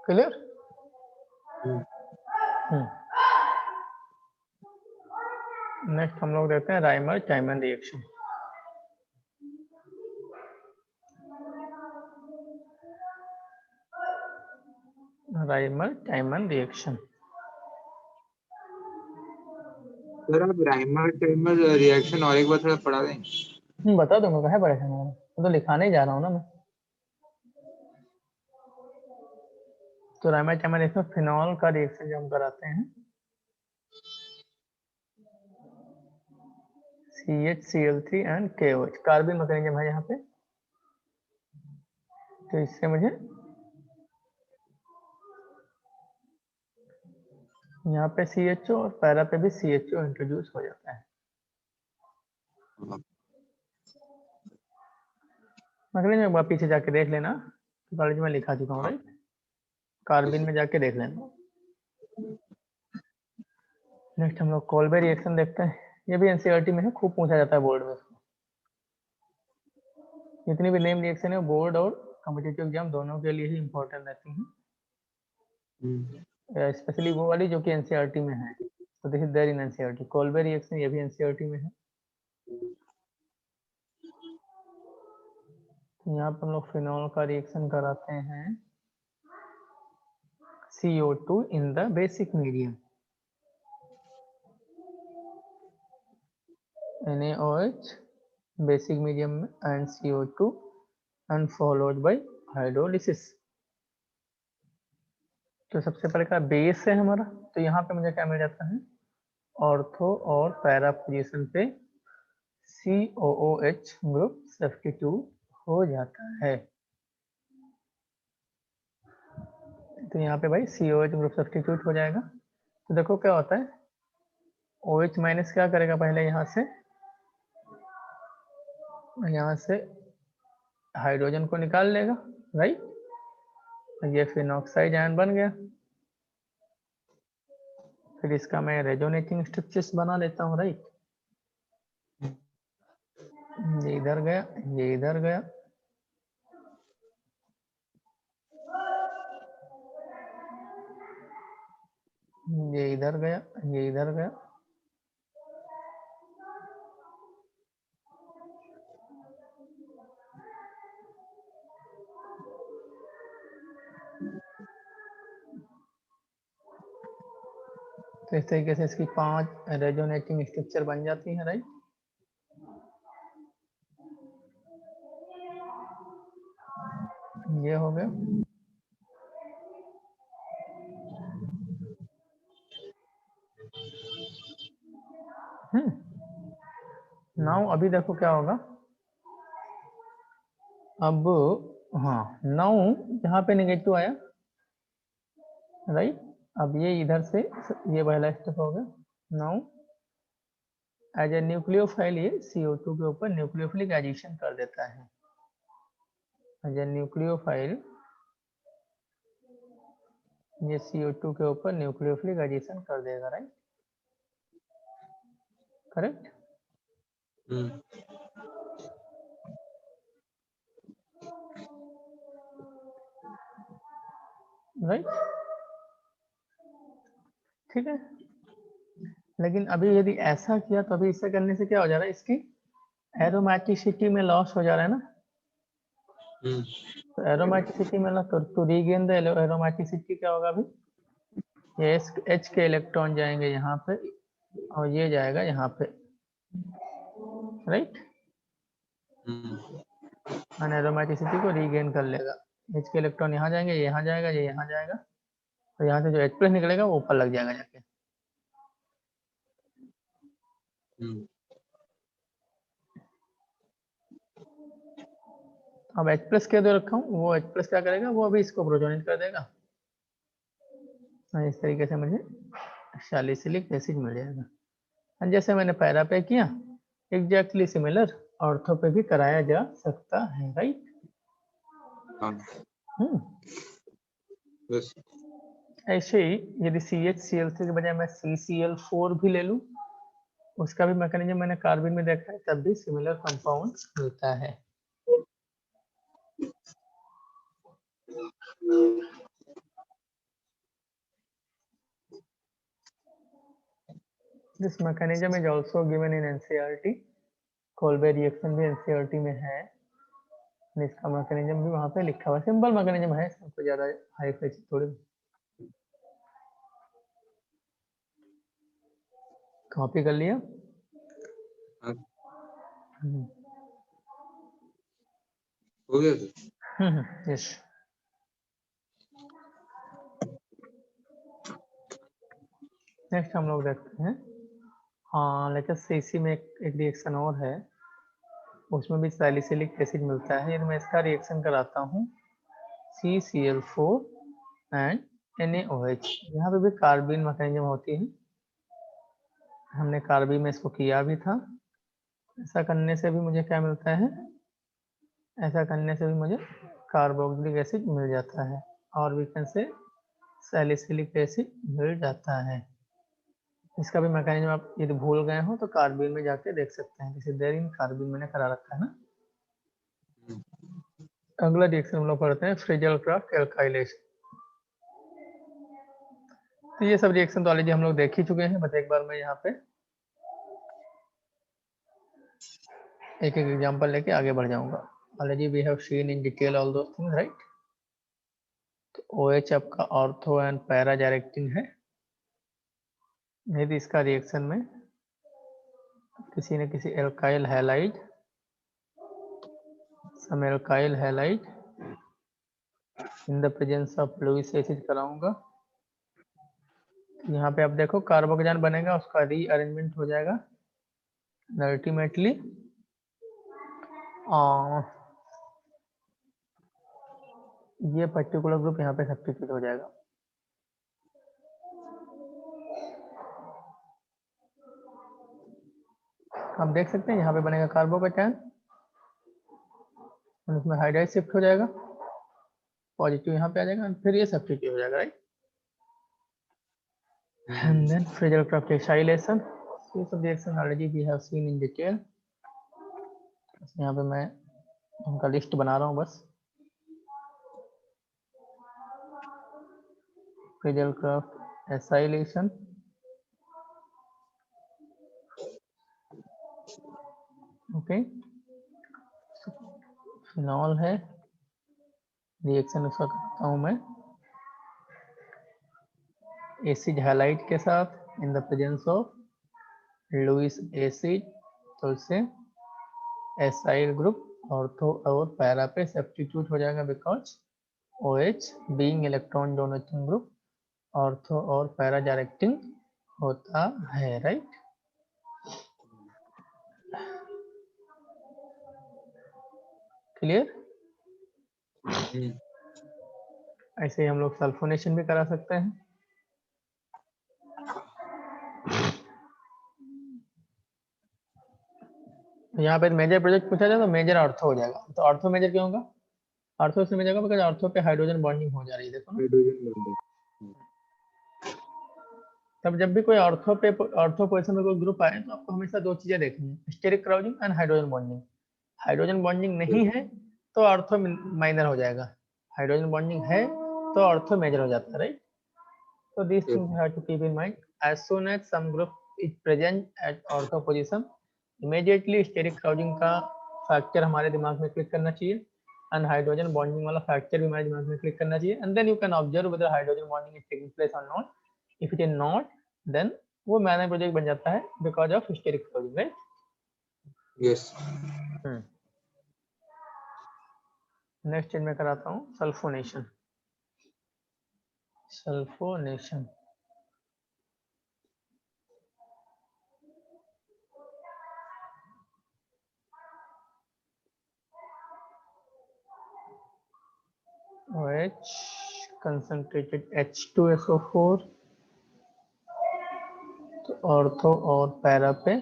क्लियर। नेक्स्ट हम लोग देखते हैं Rymer timer reaction. Rymer timer reaction. Sir आप राइमर टाइमर रिएक्शन और एक बार थोड़ा पढ़ा देंगे? बता दूंगा, कहे परेशान हो, मैं तो लिखाने ही जा रहा हूँ ना मैं। तो राइमर टाइमर रिएक्शन फिनॉल का रिएक्शन जो हम कराते हैं, CHCl3 and KOH carbon mechanism है यहाँ पे। तो इससे मुझे यहाँ पे CHO और पैरा पे भी CHO इंट्रोड्यूस हो जाता है। मैकेनिज्म एक बार पीछे जाके देख लेना, कॉलेज में लिखा चुका हूँ, राइट? कार्बिन में जाके देख लेना। नेक्स्ट हम लोग कोल्बे रिएक्शन देखते हैं। ये भी एनसीईआरटी में है, खूब पूछा जाता है बोर्ड में इसको। जितनी भी नेम रिएक्शन है बोर्ड और कॉम्पिटिटिव एग्जाम दोनों के लिए ही इंपॉर्टेंट रहती हैं, स्पेशली वो वाली जो कि एनसीईआरटी में है। तो this is there in NCERT. Kolbe reaction ये भी एनसीईआरटी में है। तो यहाँ पर हम लोग फिनॉल का रिएक्शन कराते हैं CO2 in the basic medium, NaOH basic medium में and CO2 and followed by hydrolysis. तो सबसे पहले का बेस है हमारा, तो यहाँ पे मुझे क्या मिल जाता है, ऑर्थो और पैरा पोजीशन पे COOH ग्रुप सब्स्टिट्यूट हो जाता है। तो यहाँ पे भाई COH ग्रुप सब्स्टिट्यूट हो जाएगा। तो देखो क्या होता है, OH माइनस क्या करेगा, पहले यहाँ से हाइड्रोजन को निकाल लेगा, राइट? ये फिनॉक्साइड आयन बन गया। फिर इसका मैं रेजोनेटिंग स्ट्रक्चर्स बना लेता हूँ, राइट? ये इधर गया, ये इधर गया, ये इधर गया, ये इधर गया। तो इस तरीके से इसकी 5 रेजोनेटिंग स्ट्रक्चर बन जाती है, राइट? ये हो गया। नाउ अभी देखो क्या होगा, अब हाँ नाउ यहाँ पे नेगेटिव आया, राइट? अब ये इधर से ये पहला स्टेप हो गया। नाउ एज ए न्यूक्लियोफाइल ये CO2 के ऊपर न्यूक्लियोफिलिक एडिशन कर देता है। एज ए न्यूक्लियोफाइल ये CO2 के ऊपर न्यूक्लियोफिलिक एडिशन कर देगा, राइट? करेक्ट? राइट, ठीक है। लेकिन अभी यदि ऐसा किया तो अभी इससे करने से क्या हो जा रहा है, इसकी एरोमेटिसिटी में लॉस हो जा रहा है ना। तो एरोमेटिसिटी में लॉस, तो रीगेन द एरोमेटिसिटी क्या होगा, अभी ये H के इलेक्ट्रॉन जाएंगे यहाँ पे और ये जाएगा यहाँ पे, राइट? एरोमेटिसिटी को रीगेन कर लेगा। H के इलेक्ट्रॉन यहाँ जाएंगे, ये यहाँ जाएगा, ये यहाँ जाएगा, तो यहाँ से जो H+ निकलेगा वो ऊपर लग जाएगा जाके। अब H+ के दो रखा हूँ, वो H+ क्या करेगा, वो अभी इसको प्रोटोनेट कर देगा। इस तरीके से मुझे सैलिसिलिक एसिड मिल जाएगा। जैसे मैंने पैरा पे किया, एग्जैक्टली सिमिलर ऑर्थो पे भी कराया जा सकता है, राइट? ऐसे ही यदि CHCl3 के बजाय मैं CCl4 भी ले लूं, उसका भी मैकेनिज्म मैंने कार्बन में देखा है, तब भी सिमिलर कंपाउंड मिलता है। This mechanism is also given in NCERT। Kolbe reaction भी NCERT में है, इसका मैकेनिज्म भी वहां पे लिखा हुआ है। सिंपल मैकेनिज्म है, इसमें कोई ज्यादा हाई फाई थोड़ी। कॉपी कर लिया? हो गया। यस। नेक्स्ट हम लोग देखते हैं, हाँ लेटेस्ट से इसी में एक रिएक्शन और है, उसमें भी सैलिसिलिक एसिड मिलता है। यदि मैं इसका रिएक्शन कराता हूँ CCl4 एंड NaOH, यहाँ पे भी कार्बिन मैकेनिज्म होती है, हमने कार्बिन में इसको किया भी था। ऐसा करने से भी मुझे क्या मिलता है, ऐसा करने से भी मुझे कार्बोक्सिलिक एसिड मिल जाता है, और we can say salicylic acid मिल जाता है। इसका भी मैकेनिज्म आप यदि भूल गए हो तो कार्बिन में जाके देख सकते हैं, जैसे देर इन कार्बिन मैंने करा रखा है ना। अगला रिएक्शन हम लोग पढ़ते हैं फ्रेजल क्राफ्ट एल्काइलेशन। तो ये सब रिएक्शन तो ऑलरेडी हम लोग देख ही चुके हैं, बस एक बार मैं यहाँ पे एक एक एग्जांपल लेके आगे बढ़ जाऊंगा। Already we have seen in detail all those things, right. तो OH आपका ऑर्थो एंड पैरा डायरेक्टिंग है। यदि इसका रिएक्शन में किसी न किसी alkyl halide, some alkyl halide in the presence of Lewis acid कराऊंगा, यहाँ पे आप देखो कार्बोक्सिजन बनेगा, उसका रीअरेंजमेंट हो जाएगा अल्टीमेटली ये पर्टिकुलर ग्रुप यहाँ पे सब्स्टिट्यूट हो जाएगा। आप देख सकते हैं यहाँ पे बनेगा कार्बोकेटायन, उसमें हाइड्राइड शिफ्ट हो जाएगा, पॉजिटिव यहाँ पे आ जाएगा, फिर ये सब्स्टिट्यूट हो जाएगा, right. And then Fraser-Crafts acylation, ये सब reaction already we have seen in detail. यहाँ पे मैं उनका लिस्ट बना रहा हूँ बस। Fraser-Crafts acylation, ओके, फिनॉल है, रिएक्शन उसका करता हूँ मैं एसिड हैलाइड के साथ in the presence of Lewis acid, तो इससे एसाइल ग्रुप ऑर्थो और पैरा पे सब्स्टिट्यूट हो जाएगा, because OH being electron donating group ortho और पैरा डायरेक्टिंग होता है, राइट। क्लियर। ऐसे ही हम लोग सल्फोनेशन भी करा सकते हैं। यहाँ पे मेजर प्रोजेक्ट पूछा जाए तो मेजर ऑर्थो हो जाएगा, तो ऑर्थो मेजर क्यों होगा, ऑर्थो इसमें मिल जाएगा बिकॉज ऑर्थो पे हाइड्रोजन बॉन्डिंग हो जा रही है, देखो ना। तब जब भी कोई ऑर्थो पोजीशन में कोई ग्रुप आए तो आपको हमेशा दो चीजें देखनी है, steric crowding and hydrogen bonding. Hydrogen bonding नहीं है तो ऑर्थो माइनर हो जाएगा, हाइड्रोजन बॉन्डिंग है तो ऑर्थो मेजर हो जाता है, right. So these things you have to keep in mind. As soon as some group is present at ortho position, immediately steric crowding का फैक्टर हमारे दिमाग में क्लिक करना चाहिए, and hydrogen bonding वाला फैक्टर भी हमारे दिमाग में क्लिक करना चाहिए, and then you can observe whether hydrogen bonding is taking place or not. If it is not, then वो मैनर प्रोजेक्ट बन जाता है because of steric crowding, right? Yes. Next चीज मैं कराता हूँ sulphonation. Sulphonation OH concentrated H2SO4, तो ऑर्थो और पैरा पे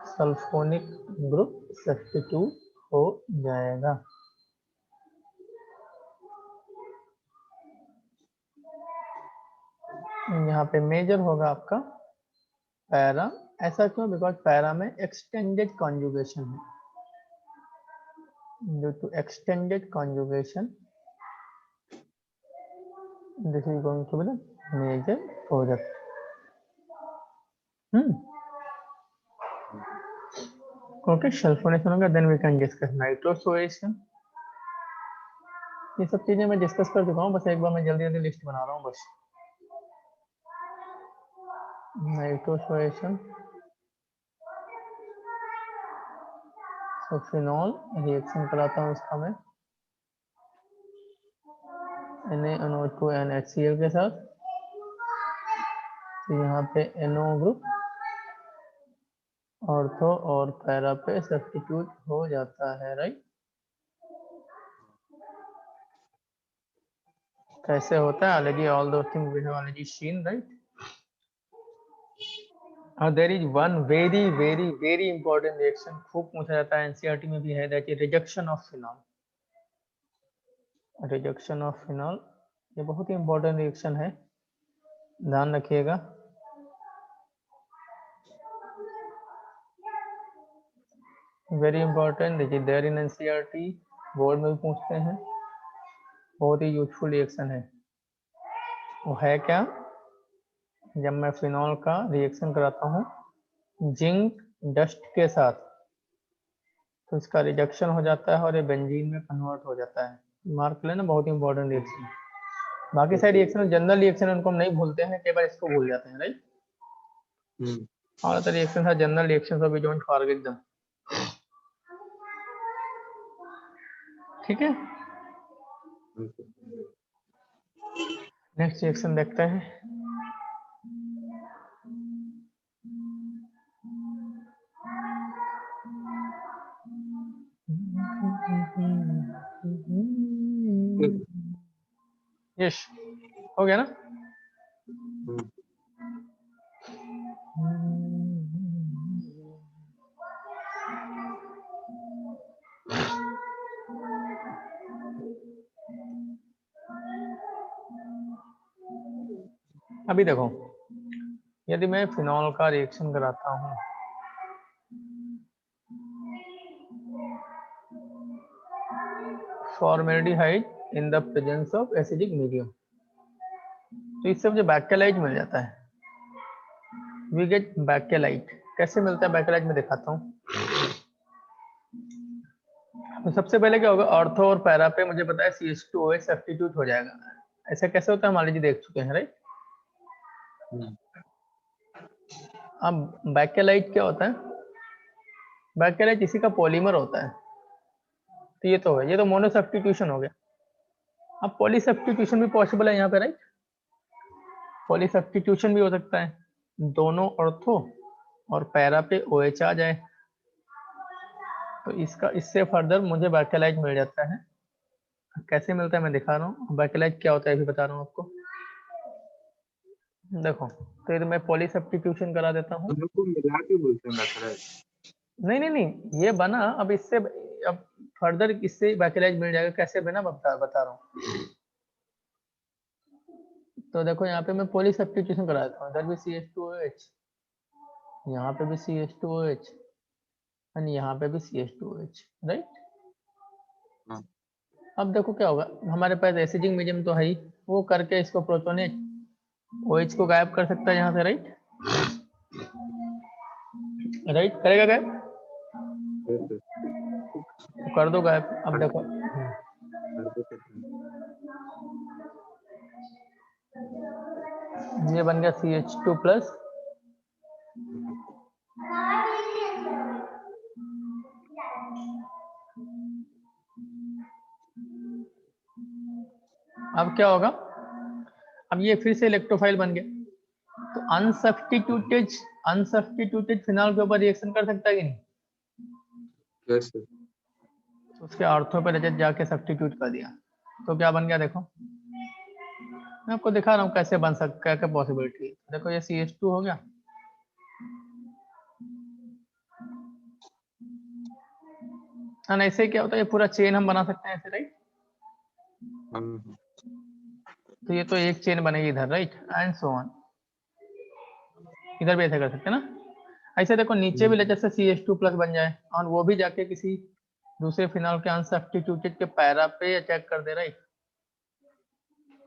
सल्फोनिक ग्रुप सब्स्टिट्यूट हो जाएगा। यहाँ पे मेजर होगा आपका पैरा, ऐसा क्यों, बिकॉज पैरा में एक्सटेंडेड कॉन्जुगेशन है, due to extended conjugation this is going to be the major product. Okay, sulphonation होगा, then we can discuss nitrosation. ये सब चीजें मैं डिस्कस कर चुका हूँ, बस एक बार मैं जल्दी जल्दी लिस्ट बना रहा हूँ बस। नाइट्रोसोएशन, तो फिनॉल रिएक्शन कराता हूँ इसका मैं NaNO2 NHCl के साथ, तो यहाँ पे NO ग्रुप ऑर्थो और पैरा पे सब्स्टिट्यूट हो जाता है, राइट। कैसे होता है allergy? All those things we have already seen, right? There is one very important reaction खूब पूछा जाता है, NCERT में भी है, that is rejection of phenol. Rejection of phenol, ये बहुत ही इंपॉर्टेंट रिएक्शन है, ध्यान रखिएगा। वेरी इंपॉर्टेंट, देखिए देयर इन एनसीईआरटी, बोर्ड में भी पूछते हैं, बहुत ही यूजफुल रिएक्शन है। वो है क्या? जब मैं फिनॉल का रिएक्शन कराता हूँ जिंक डस्ट के साथ तो इसका रिडक्शन हो जाता है और ये बेंजीन में कन्वर्ट हो जाता है। मार्क लेना, बहुत ही इंपॉर्टेंट रिएक्शन। बाकी सारे रिएक्शन जनरल रिएक्शन उनको हम नहीं भूलते हैं, कई बार इसको भूल जाते हैं, राइट? और तो रिएक्शन है general reaction, so we don't forget them, ठीक है। नेक्स्ट रिएक्शन देखते हैं। यस, हो गया ना? अभी देखो, यदि मैं फिनॉल का रिएक्शन कराता हूँ formaldehyde in the presence of acidic medium, तो इससे मुझे बैक्टेलाइट मिल जाता है। We get Bakelite. कैसे मिलता है बैक्टेलाइट, में दिखाता हूँ। तो सबसे पहले क्या होगा, ऑर्थो और पैरा पे मुझे पता है CH2OH सब्स्टिट्यूट हो जाएगा। ऐसा कैसे होता है, हमारे जी देख चुके हैं, राइट? अब बैक्टेलाइट क्या होता है? बैक्टेलाइट इसी का पॉलीमर होता है। तो ये तो है, ये तो मोनो सब्स्टिट्यूशन हो गया। अब पॉली सब्स्टिट्यूशन भी पॉसिबल है यहाँ पे, राइट? पॉली सब्स्टिट्यूशन भी हो सकता है, दोनों ऑर्थो और पैरा पे OH आ जाए, तो इसका इससे फर्दर मुझे बैक्टेलाइट मिल जाता है। कैसे मिलता है मैं दिखा रहा हूँ। बैक्टेलाइट क्या होता है अभी बता रहा हूँ आपको। देखो, तो ये मैं पॉली सब्स्टिट्यूशन करा देता हूँ। मिला के बोलते हैं नहीं, ये बना, अब इससे अब फर्दर इससे बैक्टेलाइट मिल जाएगा। कैसे बना बता रहा हूँ। तो देखो यहाँ पे मैं पॉली सब्स्टिट्यूशन करा देता हूँ, इधर भी CH2OH, यहाँ पे भी CH2OH और यहाँ पे भी CH2OH, राइट? अब देखो क्या होगा, हमारे पास एसिडिक मीडियम तो है ही, वो करके इसको प्रोटोनेट OH को गायब कर सकता है यहाँ से, राइट? राइट, करेगा गायब? तो कर दो गायब। अब देखो, ये बन गया CH2+, अब क्या होगा, अब ये फिर से इलेक्ट्रोफाइल बन गया, तो अनसब्स्टिट्यूटेड फिनॉल के ऊपर रिएक्शन कर सकता है कि नहीं? Yes sir. तो उसके ऑर्थो पे रजत जाके सब्स्टिट्यूट कर दिया, तो क्या बन गया देखो। मैं आपको दिखा रहा हूँ कैसे बन सकता है, क्या पॉसिबिलिटी है। देखो ये CH2 हो गया, और ऐसे क्या होता है, ये पूरा चेन हम बना सकते हैं ऐसे, राइट? तो ये तो एक चेन बनेगी इधर, राइट, एंड सो ऑन। इधर भी ऐसे कर सकते हैं ना। ऐसे देखो नीचे भी जैसे CH2+ बन जाए और वो भी जाके किसी दूसरे फिनॉल के अनसब्स्टिट्यूटेड के पैरा पे अटैक कर दे, राइट?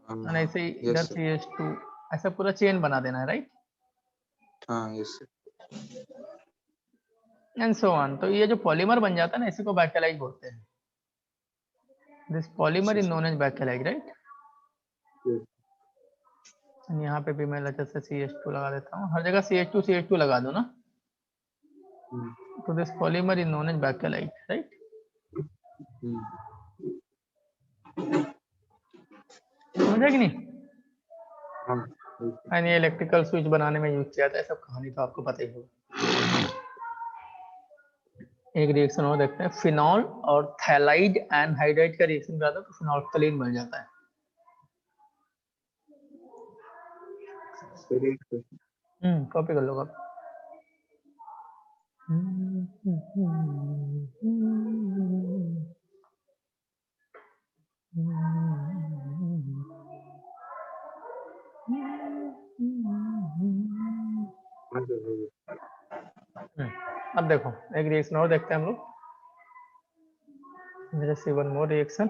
और ऐसे ही इधर CH2, ऐसा पूरा चेन बना देना है, right? Yes sir. And so on. तो ये जो पॉलीमर बन जाता है ना, इसी को बैक्टेलाइट बोलते हैं। This polymer is known as Bakelite, right? यहाँ पे भी मैं लचर से CH2 लगा देता हूँ, हर जगह CH2 लगा दो ना। तो this polymer is known as Bakelite, right? समझा कि नहीं? एंड ये इलेक्ट्रिकल स्विच बनाने में यूज किया जाता है, सब कहानी तो आपको पता ही होगा। एक रिएक्शन और देखते हैं, फिनॉल और थैलाइड एनहाइड्राइड का रिएक्शन कराता है तो फिनॉल्फ्थलीन बन जाता है। कॉपी कर लो आप। अब देखो एक रिएक्शन और देखते हैं हम लोग। Let's see one more reaction.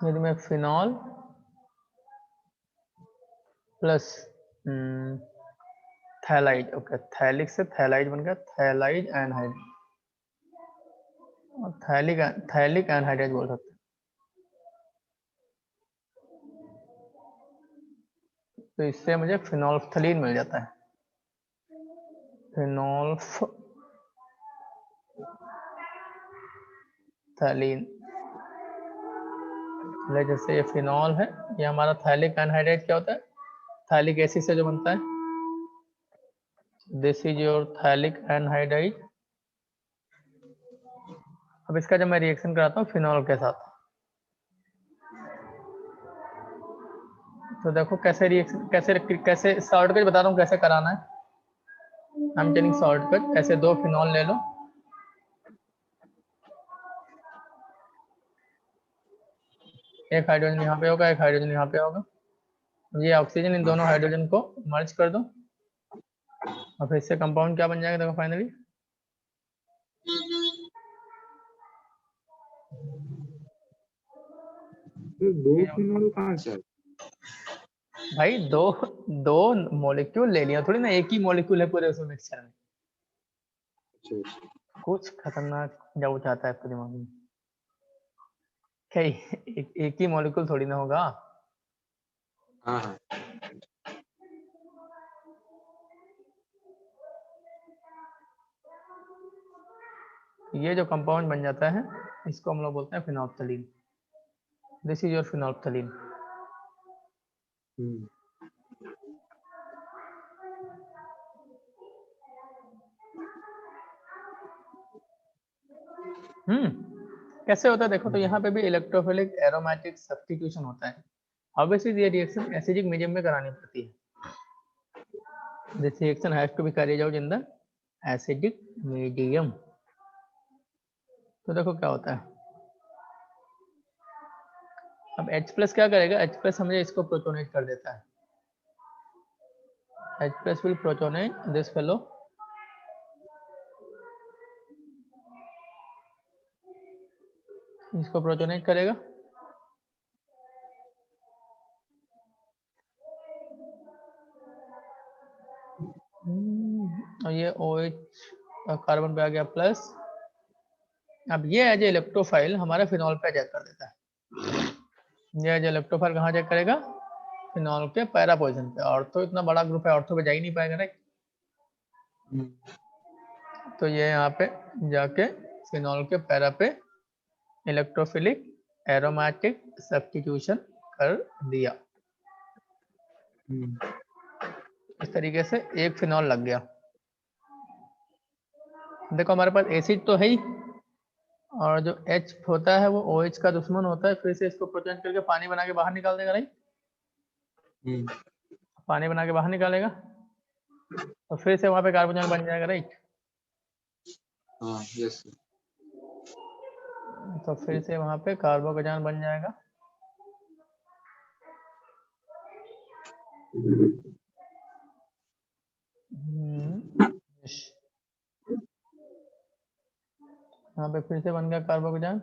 यदि मैं फिनॉल प्लस थैलाइड, ओके थैलिक से थैलाइड बन गया थैलाइड एनहाइड, और थैलिक एनहाइड्राइड बोल सकते हैं। तो इससे मुझे फिनोल्फ्थलीन मिल जाता है। फिनोल्फ्थलीन, जैसे ये फिनॉल है, ये हमारा थैलिक एनहाइड्राइड क्या होता है, थैलिक एसिड से जो बनता है। This is your phthalic anhydride. अब इसका जब मैं रिएक्शन कराता हूँ फिनॉल के साथ, तो देखो कैसे रिएक्शन, कैसे शॉर्टकट बता रहा हूँ कैसे कराना है। I am telling shortcut. ऐसे दो फिनॉल ले लो, एक हाइड्रोजन यहाँ पे होगा, एक हाइड्रोजन यहाँ पे होगा। ये ऑक्सीजन इन दोनों हाइड्रोजन को मर्ज कर दो, और फिर इससे कंपाउंड क्या बन जाएगा देखो फाइनली। दो फिनॉल कहाँ से? भाई दो मॉलिक्यूल ले लिया, थोड़ी ना एक ही मॉलिक्यूल है पूरे उसमें मिक्सचर में। कुछ खतरनाक डाउट आता है आपके दिमाग में क्या? एक ही मॉलिक्यूल थोड़ी ना होगा। हाँ। ये जो कंपाउंड बन जाता है इसको हम लोग बोलते हैं phenolphthalein. This is your phenolphthalein. कैसे होता है देखो, तो यहाँ पे भी इलेक्ट्रोफिलिक एरोमेटिक सब्स्टिट्यूशन होता है। ऑब्वियसली ये रिएक्शन एसिडिक मीडियम में करानी पड़ती है। This reaction has to be carried out in the acidic medium. तो देखो क्या होता है। अब H प्लस क्या करेगा, H प्लस हमें इसको प्रोटोनेट कर देता है। H plus will protonate this fellow, इसको प्रोटोनेट करेगा। और ये OH कार्बन पे आ गया प्लस। अब ये एज ए इलेक्ट्रोफाइल हमारे फिनॉल पे अटैक कर देता है। ये एज इलेक्ट्रोफाइल कहाँ अटैक करेगा, फिनॉल के पैरा पोजीशन पे। ऑर्थो इतना बड़ा ग्रुप है, ऑर्थो पे जा ही नहीं पाएगा राइट। तो ये यहाँ पे जाके फिनॉल के पैरा पे इलेक्ट्रोफिलिक एरोमेटिक सब्स्टिट्यूशन कर दिया। इस तरीके से एक फिनॉल लग गया। देखो हमारे पास एसिड तो है ही, और जो H होता है वो OH का दुश्मन होता है, फिर से इसको प्रोटोनेट करके पानी बना के बाहर निकाल देगा राइट। पानी बना के बाहर निकालेगा तो फिर से वहां पे कार्बोजन बन जाएगा राइट। यस। तो फिर से वहां पे कार्बोकजान बन जाएगा। यहाँ पे फिर से बन गया कार्बोकजान।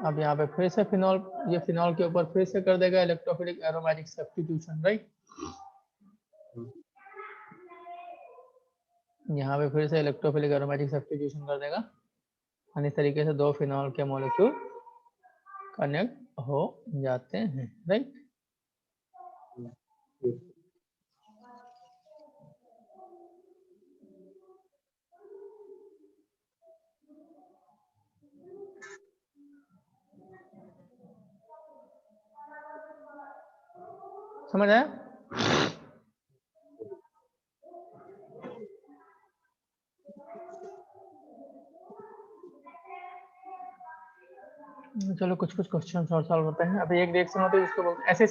अब यहाँ पे फिर से फिनॉल, ये फिनॉल के ऊपर फिर से कर देगा इलेक्ट्रोफिलिक एरोमेटिक सब्स्टिट्यूशन राइट। यहाँ पे फिर से इलेक्ट्रोफिलिक एरोमेटिक सब्स्टिट्यूशन कर देगा, और इस तरीके से दो फिनॉल के मॉलिक्यूल कनेक्ट हो जाते हैं राइट। समझ आया? चलो कुछ कुछ क्वेश्चन और सॉल्व होते हैं। अभी एक रिएक्शन होती है जिसको बोलते हैं, ऐसे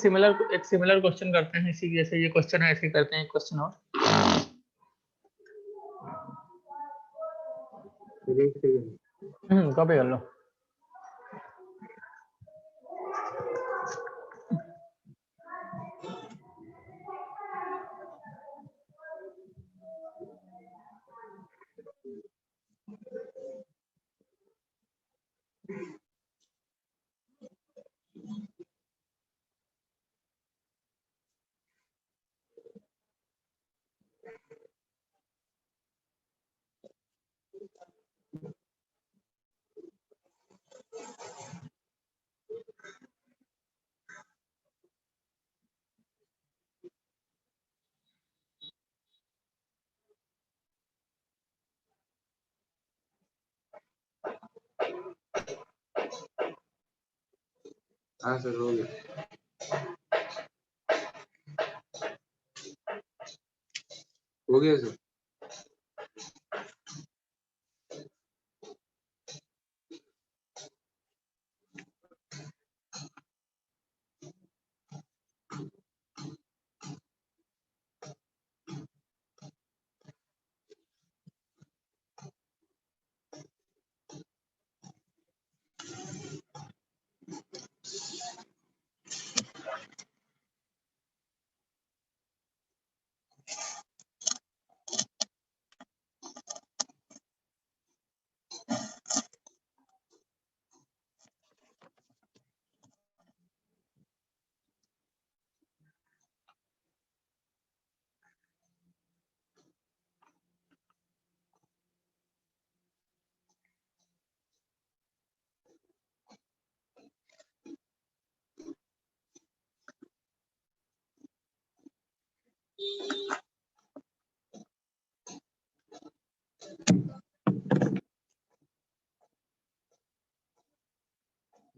एक सिमिलर क्वेश्चन करते हैं इसी जैसे ये क्वेश्चन है, ऐसे करते हैं एक क्वेश्चन और। कॉपी कर लो। हाँ सर हो गया, हो गया sir.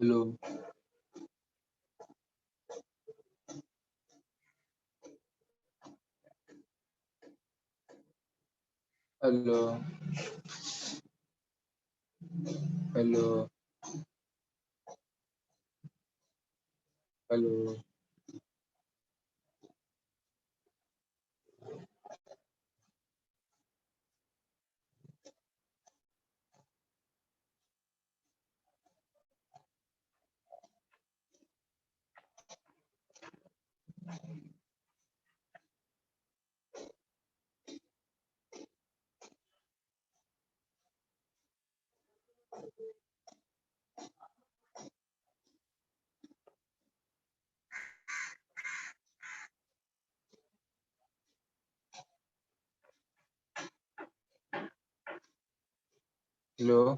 Hello hello hello hello hello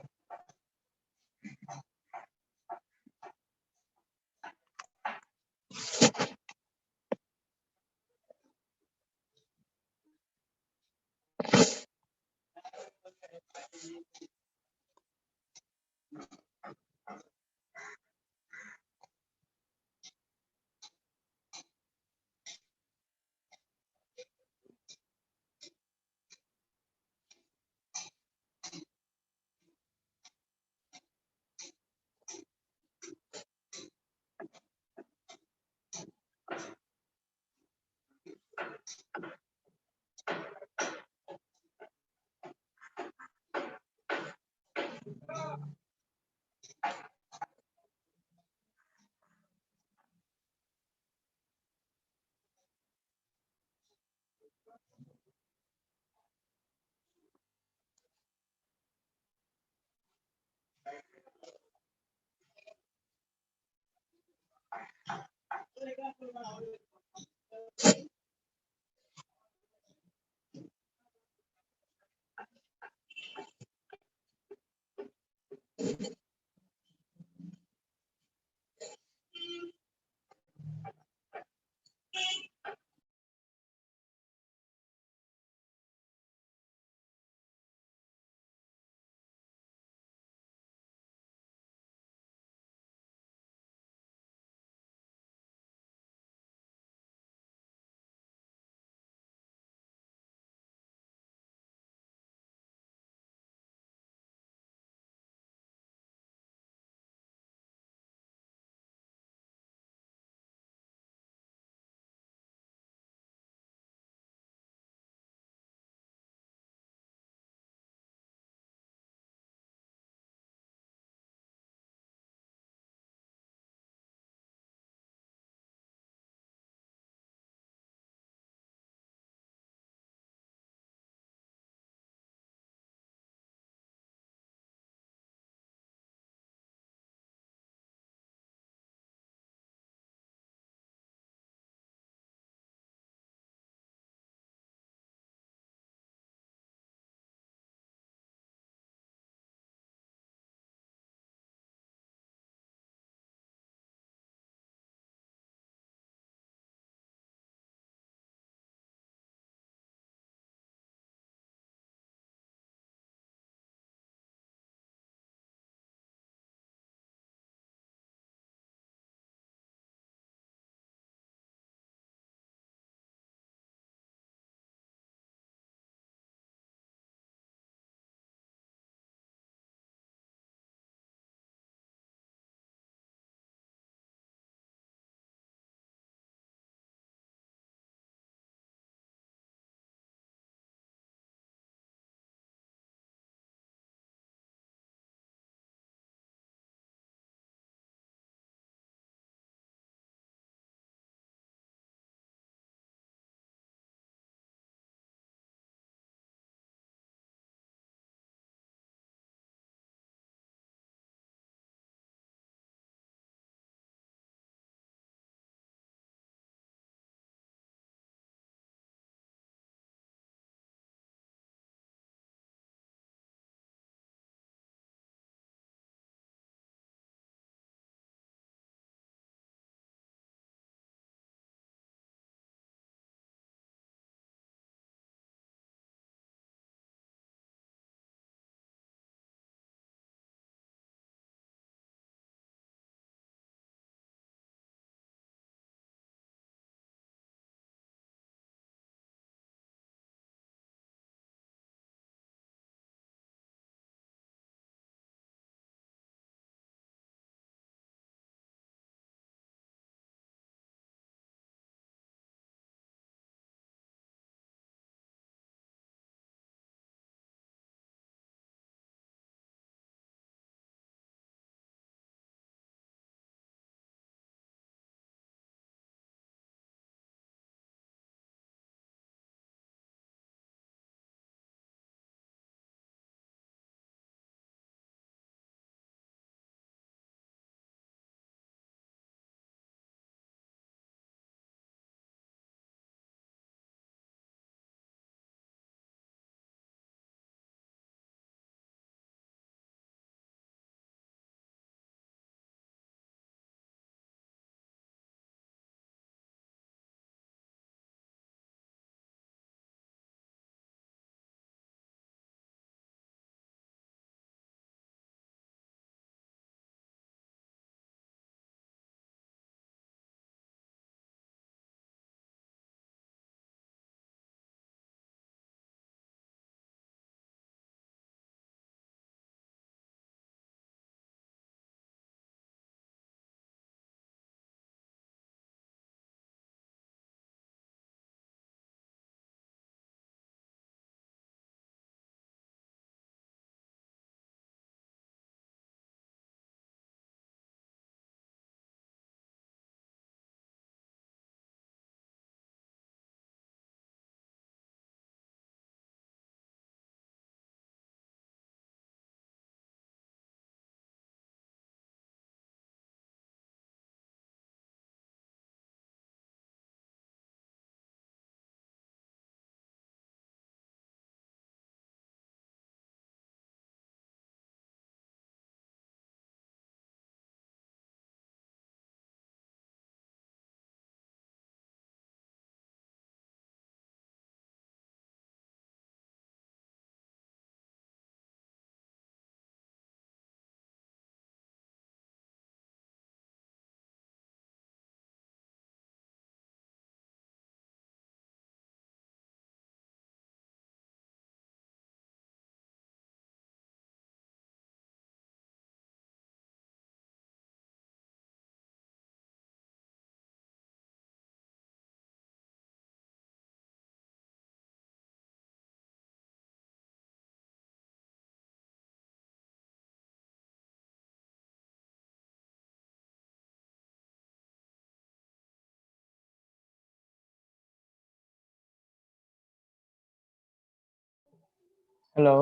hello,